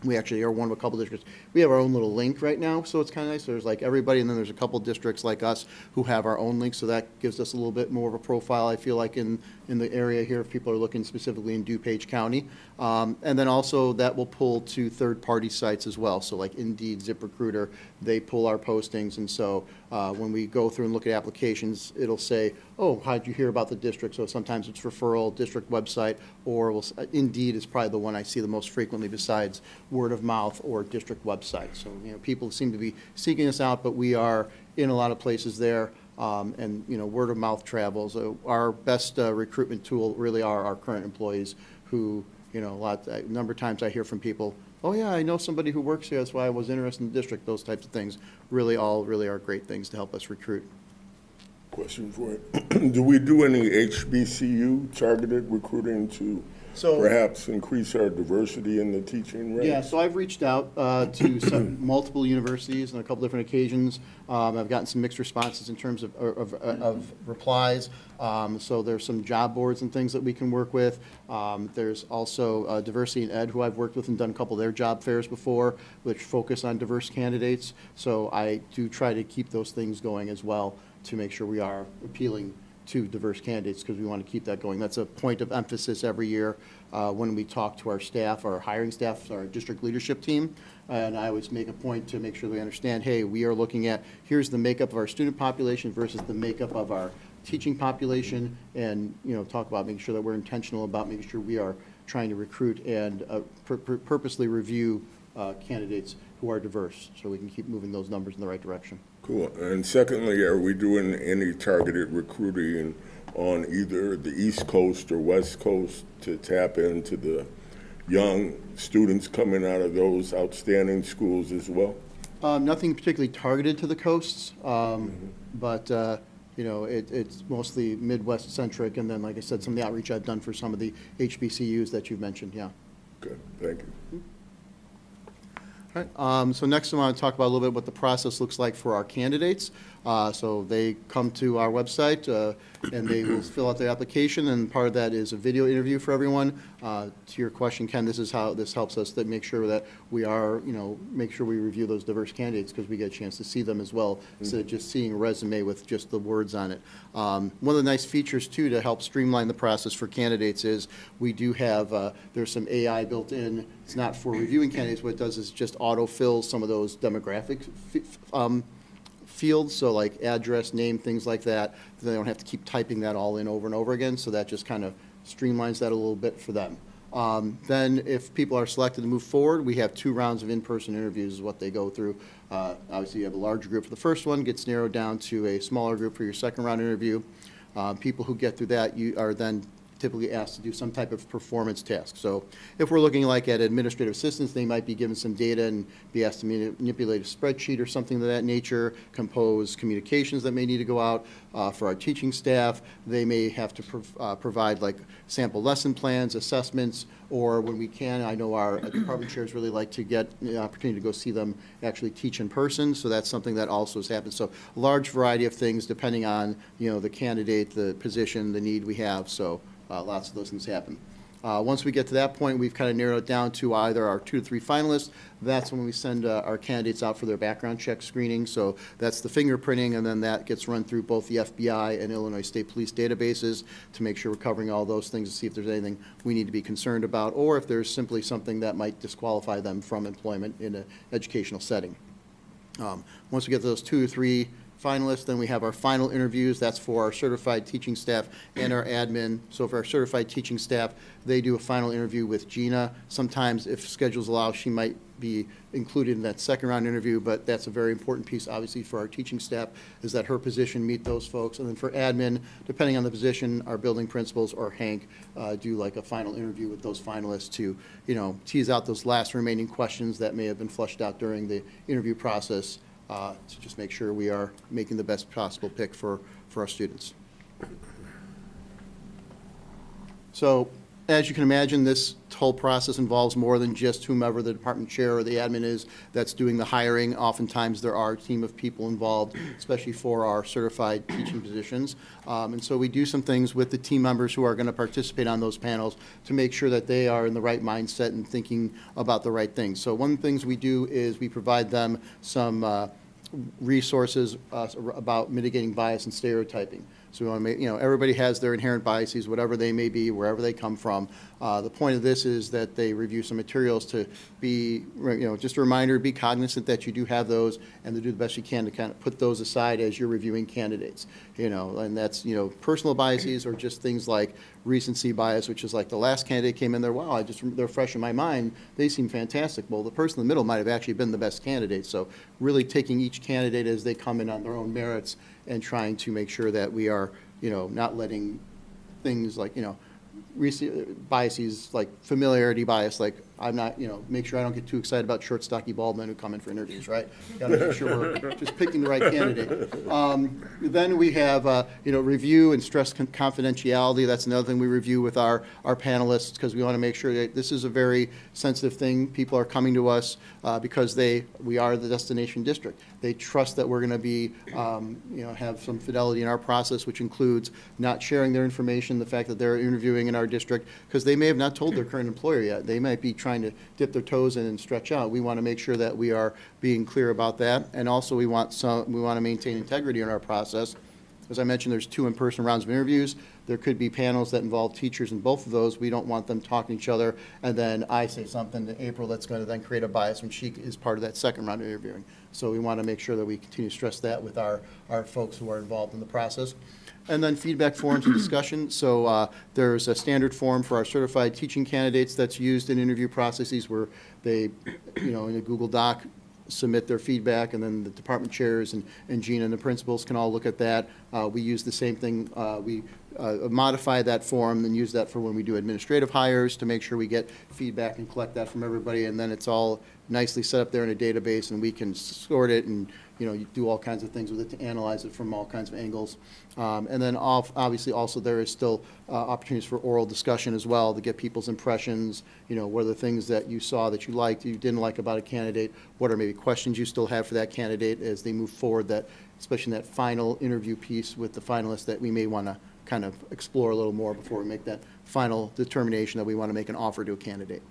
we actually are one of a couple districts. We have our own little link right now, so it's kind of nice. There's like everybody, and then there's a couple districts like us who have our own link, so that gives us a little bit more of a profile, I feel like, in the area here, if people are looking specifically in DuPage County. And then also that will pull to third-party sites as well, so like Indeed, ZipRecruiter, they pull our postings, and so when we go through and look at applications, it'll say, oh, how'd you hear about the district? So sometimes it's referral, district website, or Indeed is probably the one I see the most frequently besides word of mouth or district website. So, people seem to be seeking us out, but we are in a lot of places there, and, word of mouth travels. Our best recruitment tool really are our current employees who, a number of times I hear from people, oh yeah, I know somebody who works here, that's why I was interested in the district. Those types of things really are great things to help us recruit. Question for you. Do we do any HBCU targeted recruiting to perhaps increase our diversity in the teaching ranks? Yeah, so I've reached out to multiple universities on a couple different occasions. I've gotten some mixed responses in terms of replies. So there's some job boards and things that we can work with. There's also Diversity in Ed, who I've worked with and done a couple of their job fairs before, which focus on diverse candidates. So I do try to keep those things going as well to make sure we are appealing to diverse candidates, because we want to keep that going. That's a point of emphasis every year when we talk to our staff, our hiring staff, our district leadership team. And I always make a point to make sure we understand, hey, we are looking at, here's the makeup of our student population versus the makeup of our teaching population, and talk about making sure that we're intentional about making sure we are trying to recruit and purposely review candidates who are diverse, so we can keep moving those numbers in the right direction. Cool. And secondly, are we doing any targeted recruiting on either the East Coast or West Coast to tap into the young students coming out of those outstanding schools as well? Nothing particularly targeted to the coasts, but it's mostly Midwest centric, and then, like I said, some of the outreach I've done for some of the HBCUs that you've mentioned. Yeah. Good. Thank you. All right. So next I want to talk about a little bit what the process looks like for our candidates. So they come to our website and they will fill out their application, and part of that is a video interview for everyone. To your question, Ken, this is how this helps us to make sure that we are, make sure we review those diverse candidates, because we get a chance to see them as well, instead of just seeing a resume with just the words on it. One of the nice features too to help streamline the process for candidates is we do have, there's some AI built in. It's not for reviewing candidates. What it does is just autofill some of those demographic fields, so like address, name, things like that. They don't have to keep typing that all in over and over again, so that just kind of streamlines that a little bit for them. Then if people are selected to move forward, we have 2 rounds of in-person interviews is what they go through. Obviously, you have a larger group for the first one, gets narrowed down to a smaller group for your second round interview. People who get through that, you are then typically asked to do some type of performance task. So if we're looking like at administrative assistants, they might be given some data and be asked to manipulate a spreadsheet or something of that nature, compose communications that may need to go out. For our teaching staff, they may have to provide like sample lesson plans, assessments, or when we can, I know our department chairs really like to get the opportunity to go see them actually teach in person, so that's something that also has happened. So a large variety of things depending on the candidate, the position, the need we have, so lots of those things happen. Once we get to that point, we've kind of narrowed it down to either our 2 to 3 finalists. That's when we send our candidates out for their background check screening. So that's the fingerprinting, and then that gets run through both the FBI and Illinois State Police databases to make sure we're covering all those things to see if there's anything we need to be concerned about, or if there's simply something that might disqualify them from employment in an educational setting. Once we get those 2 or 3 finalists, then we have our final interviews. That's for our certified teaching staff and our admin. So for our certified teaching staff, they do a final interview with Gina. Sometimes, if schedules allow, she might be included in that second round interview, but that's a very important piece, obviously, for our teaching staff, is that her position meet those folks. And then for admin, depending on the position, our building principals or Hank do like a final interview with those finalists to, tease out those last remaining questions that may have been flushed out during the interview process, to just make sure we are making the best possible pick for our students. So, as you can imagine, this whole process involves more than just whomever the department chair or the admin is that's doing the hiring. Oftentimes, there are a team of people involved, especially for our certified teaching positions. And so we do some things with the team members who are going to participate on those panels to make sure that they are in the right mindset and thinking about the right things. So one of the things we do is we provide them some resources about mitigating bias and stereotyping. So we want to make, everybody has their inherent biases, whatever they may be, wherever they come from. The point of this is that they review some materials to be, just a reminder, be cognizant that you do have those, and to do the best you can to kind of put those aside as you're reviewing candidates. And that's, personal biases or just things like recency bias, which is like the last candidate came in there, wow, they're fresh in my mind, they seem fantastic. Well, the person in the middle might have actually been the best candidate. So really taking each candidate as they come in on their own merits and trying to make sure that we are, not letting things like, biases like familiarity bias, like I'm not, make sure I don't get too excited about short, stocky, bald men who come in for interviews, right? Got to make sure we're just picking the right candidate. Then we have, review and stress confidentiality. That's another thing we review with our panelists, because we want to make sure that this is a very sensitive thing. People are coming to us because we are the destination district. They trust that we're going to be, have some fidelity in our process, which includes not sharing their information, the fact that they're interviewing in our district, because they may have not told their current employer yet. They might be trying to dip their toes in and stretch out. We want to make sure that we are being clear about that. And also we want to maintain integrity in our process. As I mentioned, there's 2 in-person rounds of interviews. There could be panels that involve teachers in both of those. We don't want them talking to each other, and then I say something to April that's going to then create a bias when she is part of that second round of interviewing. So we want to make sure that we continue to stress that with our folks who are involved in the process. And then feedback forums and discussion. So there's a standard form for our certified teaching candidates that's used in interview processes where they, in a Google Doc, submit their feedback, and then the department chairs and Gina and the principals can all look at that. We use the same thing. We modify that form and use that for when we do administrative hires to make sure we get feedback and collect that from everybody, and then it's all nicely set up there in a database, and we can sort it and you do all kinds of things with it to analyze it from all kinds of angles. And then obviously also there is still opportunities for oral discussion as well to get people's impressions, what are the things that you saw that you liked, you didn't like about a candidate, what are maybe questions you still have for that candidate as they move forward, that especially in that final interview piece with the finalists that we may want to kind of explore a little more before we make that final determination that we want to make an offer to a candidate.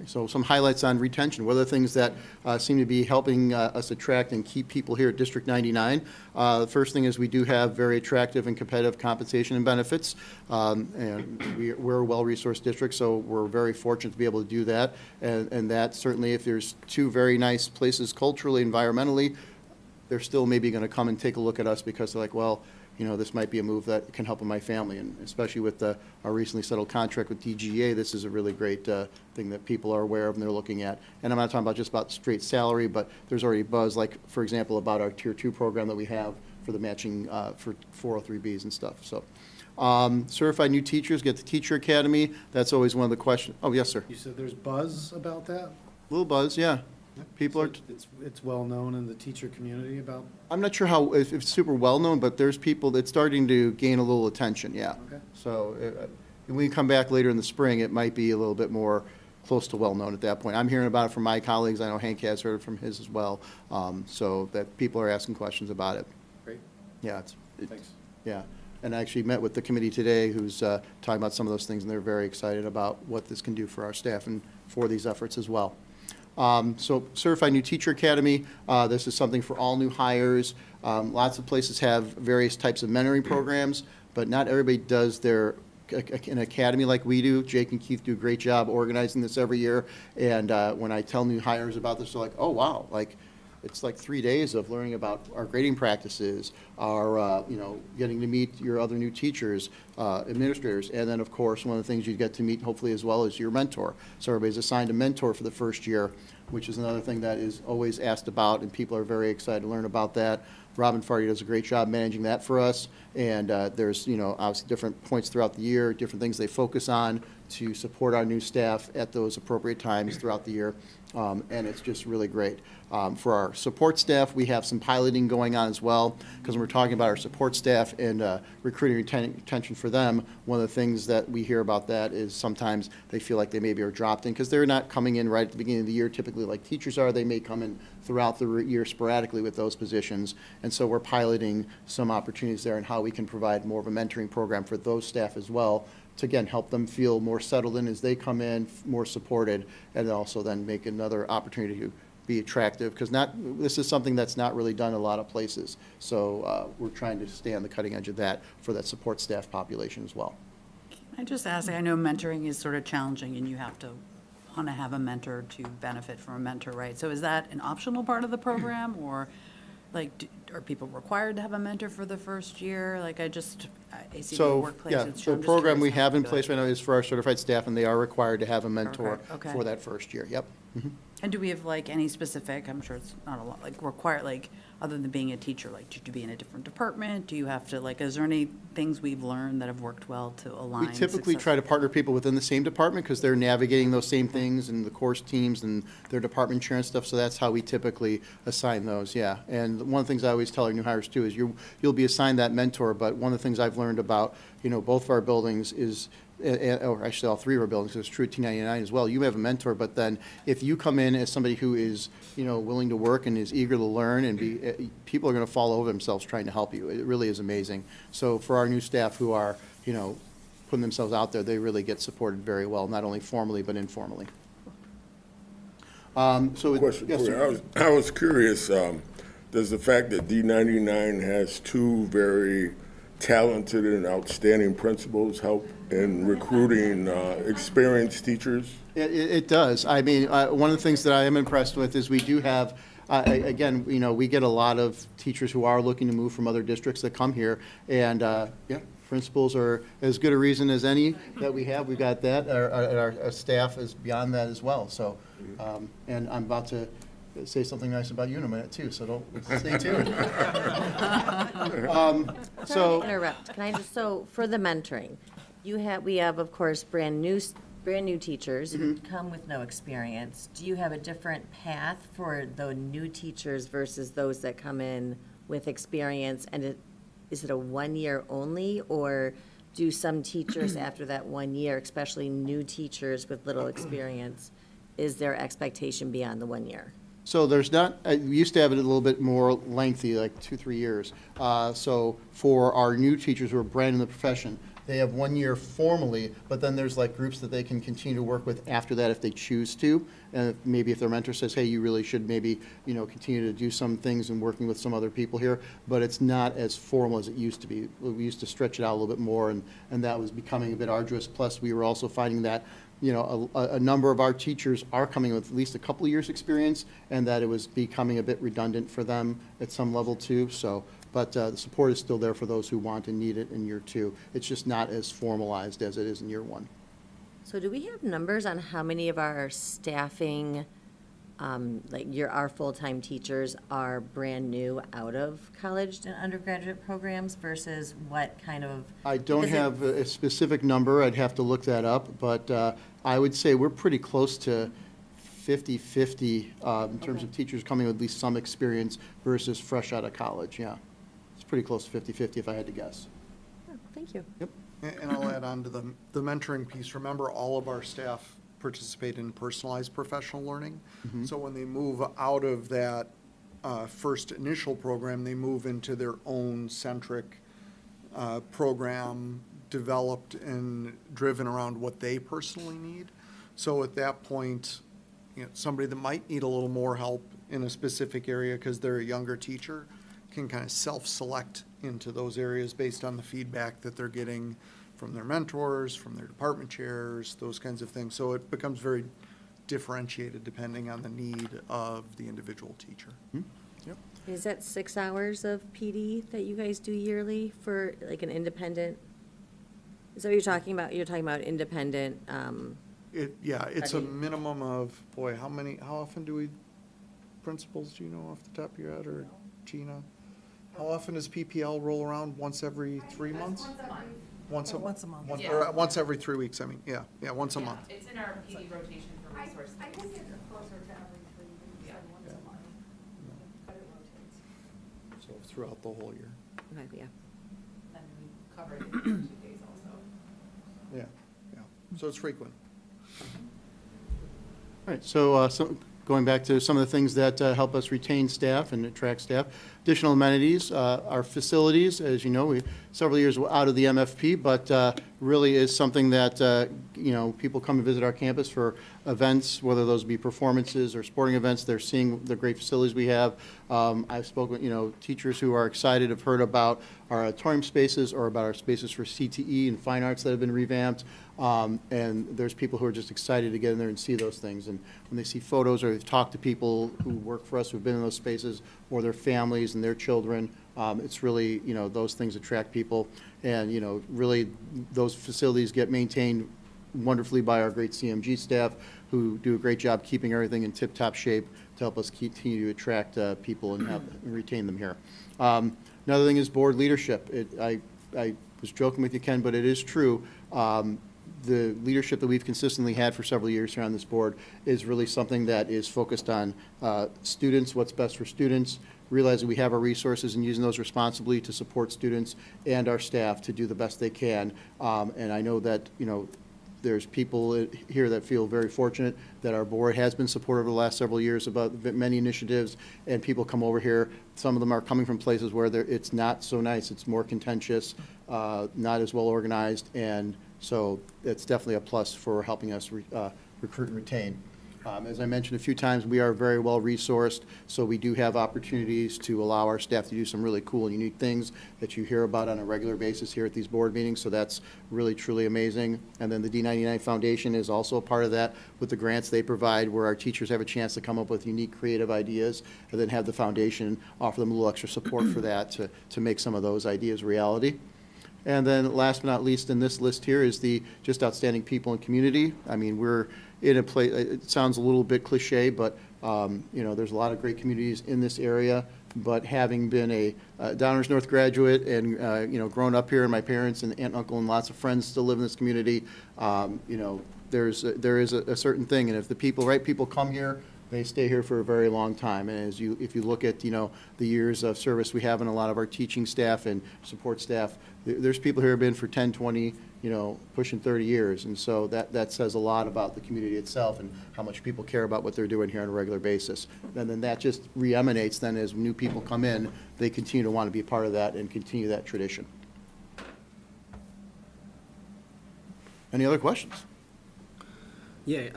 So some highlights on retention. What are the things that seem to be helping us attract and keep people here at District 99? The first thing is we do have very attractive and competitive compensation and benefits. And we're a well-resourced district, so we're very fortunate to be able to do that. And that certainly, if there's 2 very nice places culturally, environmentally, they're still maybe going to come and take a look at us because they're like, well, this might be a move that can help in my family. And especially with our recently settled contract with DGA, this is a really great thing that people are aware of and they're looking at. And I'm not talking about just about straight salary, but there's already buzz, like, for example, about our Tier 2 program that we have for the matching for 403Bs and stuff. So certified new teachers, get the Teacher Academy. That's always one of the questions. Oh, yes, sir. You said there's buzz about that? A little buzz, yeah. People are. It's well known in the teacher community about. I'm not sure if it's super well known, but there's people that's starting to gain a little attention. Yeah. Okay. So when we come back later in the spring, it might be a little bit more close to well known at that point. I'm hearing about it from my colleagues. I know Hank has heard it from his as well. So that people are asking questions about it. Great. Yeah. Thanks. Yeah. and I actually met with the committee today who's talking about some of those things, and they're very excited about what this can do for our staff and for these efforts as well. So Certified New Teacher Academy, this is something for all new hires. Lots of places have various types of mentoring programs, but not everybody does an academy like we do. Jake and Keith do a great job organizing this every year, and when I tell new hires about this, they're like, oh, wow, like, it's like 3 days of learning about our grading practices, our, getting to meet your other new teachers, administrators, and then, of course, one of the things you get to meet, hopefully, as well, is your mentor. So everybody's assigned a mentor for the first year, which is another thing that is always asked about, and people are very excited to learn about that. Robin Farty does a great job managing that for us, and there's, obviously different points throughout the year, different things they focus on to support our new staff at those appropriate times throughout the year, and it's just really great. For our support staff, we have some piloting going on as well, because when we're talking about our support staff and recruiting retention for them, one of the things that we hear about that is sometimes they feel like they maybe are dropped in because they're not coming in right at the beginning of the year typically like teachers are. They may come in throughout the year sporadically with those positions, and so we're piloting some opportunities there and how we can provide more of a mentoring program for those staff as well to, again, help them feel more settled in as they come in, more supported, and also then make another opportunity to be attractive, because this is something that's not really done in a lot of places. So we're trying to stay on the cutting edge of that for that support staff population as well. Can I just ask, I know mentoring is sort of challenging and you have to want to have a mentor to benefit from a mentor, right? So is that an optional part of the program, or like, are people required to have a mentor for the first year? Like, I see the workplace. Yeah, so the program we have in place right now is for our certified staff, and they are required to have a mentor for that first year. Yep. Mm-hmm. And do we have like any specific, I'm sure it's not a lot, like required, like other than being a teacher, like to be in a different department? Do you have to, like, is there any things we've learned that have worked well to align? We typically try to partner people within the same department because they're navigating those same things and the course teams and their department chair and stuff. So that's how we typically assign those, yeah. And one of the things I always tell our new hires too is you'll be assigned that mentor, but one of the things I've learned about, both of our buildings is, or actually all three of our buildings, it's true at T99 as well, you have a mentor, but then if you come in as somebody who is, willing to work and is eager to learn and people are going to fall over themselves trying to help you. It really is amazing. So for our new staff who are, putting themselves out there, they really get supported very well, not only formally but informally. Question for you. I was curious, does the fact that D99 has two very talented and outstanding principals help in recruiting experienced teachers? It does. I mean, one of the things that I am impressed with is we do have, again, we get a lot of teachers who are looking to move from other districts that come here, and principals are as good a reason as any that we have. We've got that. Our staff is beyond that as well. So, and I'm about to say something nice about you in a minute too, so don't stay tuned. Interrupt. Can I just, so for the mentoring, we have, of course, brand new teachers who come with no experience. Do you have a different path for the new teachers versus those that come in with experience? And is it a 1 year only, or do some teachers after that 1 year, especially new teachers with little experience, is their expectation beyond the 1 year? So there's not, we used to have it a little bit more lengthy, like 2-3 years. So for our new teachers who are brand new in the profession, they have 1 year formally, but then there's like groups that they can continue to work with after that if they choose to. And maybe if their mentor says, hey, you really should maybe, continue to do some things and working with some other people here, but it's not as formal as it used to be. We used to stretch it out a little bit more, and that was becoming a bit arduous. Plus, we were also finding that a number of our teachers are coming with at least a couple of years' experience, and that it was becoming a bit redundant for them at some level too. So, but the support is still there for those who want and need it in year two. It's just not as formalized as it is in year one. So do we have numbers on how many of our staffing, our full-time teachers are brand new out of college and undergraduate programs versus what kind of? I don't have a specific number. I'd have to look that up, but I would say we're pretty close to 50-50 in terms of teachers coming with at least some experience versus fresh out of college, yeah. It's pretty close to 50-50 if I had to guess. Oh, thank you. Yep. And I'll add on to the mentoring piece. Remember, all of our staff participate in personalized professional learning. Mm-hmm. So when they move out of that first initial program, they move into their own centric program developed and driven around what they personally need. So at that point, somebody that might need a little more help in a specific area because they're a younger teacher can kind of self-select into those areas based on the feedback that they're getting from their mentors, from their department chairs, those kinds of things. So it becomes very differentiated depending on the need of the individual teacher. Yep. Is that 6 hours of PD that you guys do yearly for like an independent? Is that what you're talking about? You're talking about independent, It's a minimum of, boy, how often do we, principals, do you know off the top of your head, or Gina? How often does PPL roll around? Once every 3 months? Once a month. Or once every 3 weeks, I mean, once a month. It's in our PD rotation for resource. I think it's closer to every 3 weeks than once a month, but it rotates. So throughout the whole year. okay, yeah. And we cover it in 2 days also. Yeah. So it's frequent. All right, so going back to some of the things that help us retain staff and attract staff, additional amenities, our facilities, as you know, we several years out of the MFP, but really is something that, people come to visit our campus for events, whether those be performances or sporting events. They're seeing the great facilities we have. I've spoken with, teachers who are excited, have heard about our auditorium spaces or about our spaces for CTE and fine arts that have been revamped. And there's people who are just excited to get in there and see those things. And when they see photos or they've talked to people who work for us who've been in those spaces or their families and their children, it's really, those things attract people. And, really those facilities get maintained wonderfully by our great CMG staff who do a great job keeping everything in tip-top shape to help us continue to attract people and retain them here. Another thing is board leadership. I was joking with you, Ken, but it is true. The leadership that we've consistently had for several years here on this board is really something that is focused on students, what's best for students, realizing we have our resources and using those responsibly to support students and our staff to do the best they can. And I know that, there's people here that feel very fortunate that our board has been supportive over the last several years about many initiatives, and people come over here. Some of them are coming from places where it's not so nice. It's more contentious, not as well organized, and so it's definitely a plus for helping us recruit and retain. As I mentioned a few times, we are very well resourced, so we do have opportunities to allow our staff to do some really cool and unique things that you hear about on a regular basis here at these board meetings, so that's really, truly amazing. And then the D99 Foundation is also a part of that with the grants they provide, where our teachers have a chance to come up with unique, creative ideas, and then have the foundation offer them a little extra support for that to make some of those ideas reality. And then last but not least in this list here is the just outstanding people and community. I mean, we're in a place, it sounds a little bit cliche, but there's a lot of great communities in this area. But having been a Downers North graduate and grown up here, and my parents and aunt and uncle and lots of friends still live in this community, there is a certain thing, and if the right people come here, they stay here for a very long time. And if you look at the years of service we have in a lot of our teaching staff and support staff, there's people here who have been for 10, 20, pushing 30 years. And so that says a lot about the community itself and how much people care about what they're doing here on a regular basis. And then that just re-emanates then as new people come in, they continue to want to be a part of that and continue that tradition. Any other questions? Yeah,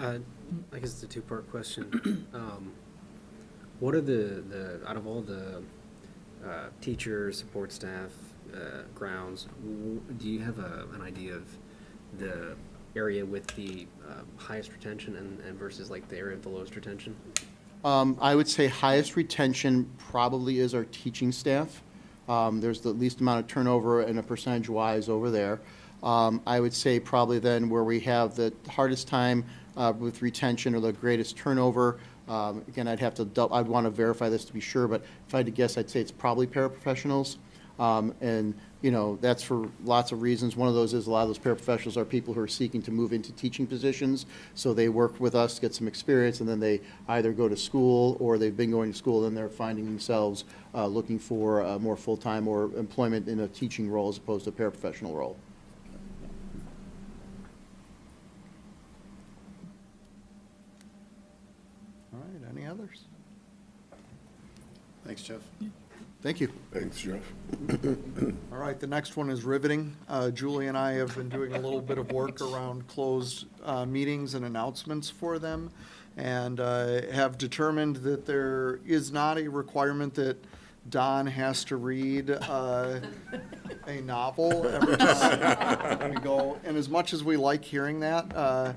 I guess it's a two-part question. What are the out of all the teachers, support staff, grounds, do you have an idea of the area with the highest retention and versus like the area of the lowest retention? I would say highest retention probably is our teaching staff. There's the least amount of turnover and a percentage-wise over there. I would say probably then where we have the hardest time with retention or the greatest turnover. Again, I'd want to verify this to be sure, but if I had to guess, I'd say it's probably paraprofessionals. And, that's for lots of reasons. One of those is a lot of those paraprofessionals are people who are seeking to move into teaching positions. So they work with us, get some experience, and then they either go to school or they've been going to school and they're finding themselves looking for more full-time or employment in a teaching role as opposed to a paraprofessional role. All right, any others? Thanks, Jeff. Thank you. Thanks, Jeff. All right, the next one is riveting. Julie and I have been doing a little bit of work around closed meetings and announcements for them, and have determined that there is not a requirement that Don has to read a novel every time we go. And as much as we like hearing that,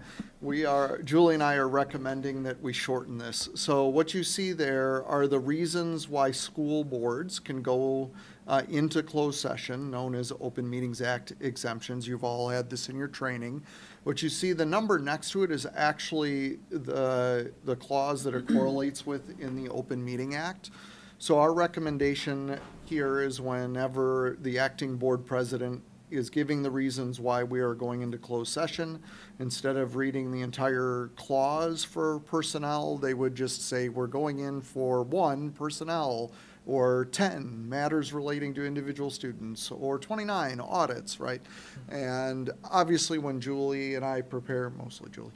Julie and I are recommending that we shorten this. So what you see there are the reasons why school boards can go into closed session, known as Open Meetings Act exemptions. You've all had this in your training. What you see, the number next to it is actually the clause that it correlates with in the Open Meeting Act. So our recommendation here is whenever the acting board president is giving the reasons why we are going into closed session, instead of reading the entire clause for personnel, they would just say, we're going in for 1, personnel, or 10, matters relating to individual students, or 29, audits, right? And obviously, when Julie and I prepare, mostly Julie,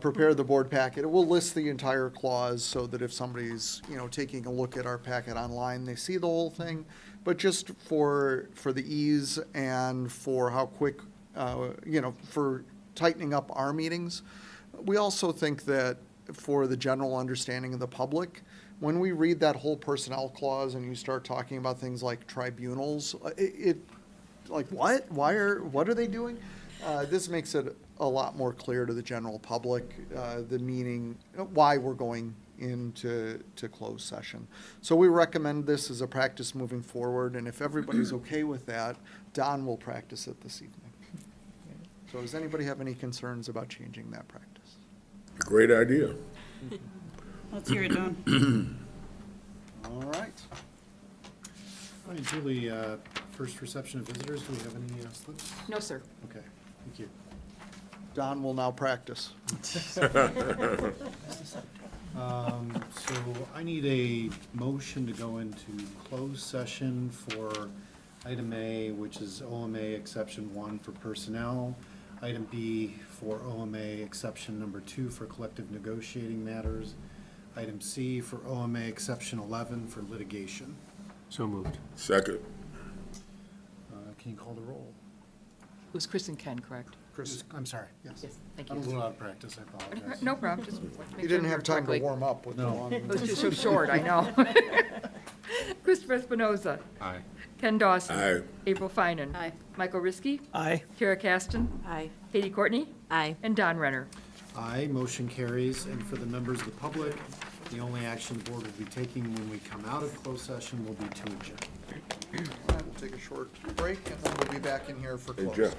prepare the board packet, it will list the entire clause so that if somebody's, taking a look at our packet online, they see the whole thing. But just for the ease and for how quick, for tightening up our meetings, we also think that for the general understanding of the public, when we read that whole personnel clause and you start talking about things like tribunals, like what? What are they doing? This makes it a lot more clear to the general public, the meaning, why we're going into closed session. So we recommend this as a practice moving forward, and if everybody's okay with that, Don will practice it this evening. So does anybody have any concerns about changing that practice? Great idea. Let's hear it, Don. All right. All right, Julie, first reception of visitors, do we have any slips? No, sir. Okay, thank you. Don will now practice. So I need a motion to go into closed session for item A, which is OMA exception 1 for personnel, item B for OMA exception number 2 for collective negotiating matters, item C for OMA exception 11 for litigation. So moved. Second. Can you call the roll? It was Chris and Ken, correct? Chris, I'm sorry, yes. Yes, thank I'm a you. little out of practice, I apologize. No problem, just. You didn't have time to warm up with the long. It was just so short, I know. Christopher Espinoza. Aye. Ken Dawson. Aye. April Finan. Aye. Michael Riskey. Aye. Kara Caston. Aye. Katie Courtney. Aye. And Don Renner. Aye, motion carries, and for the members of the public, the only action the board will be taking when we come out of closed session will be to adjourn. We'll take a short break, and then we'll be back in here for Hey, close. Jeff.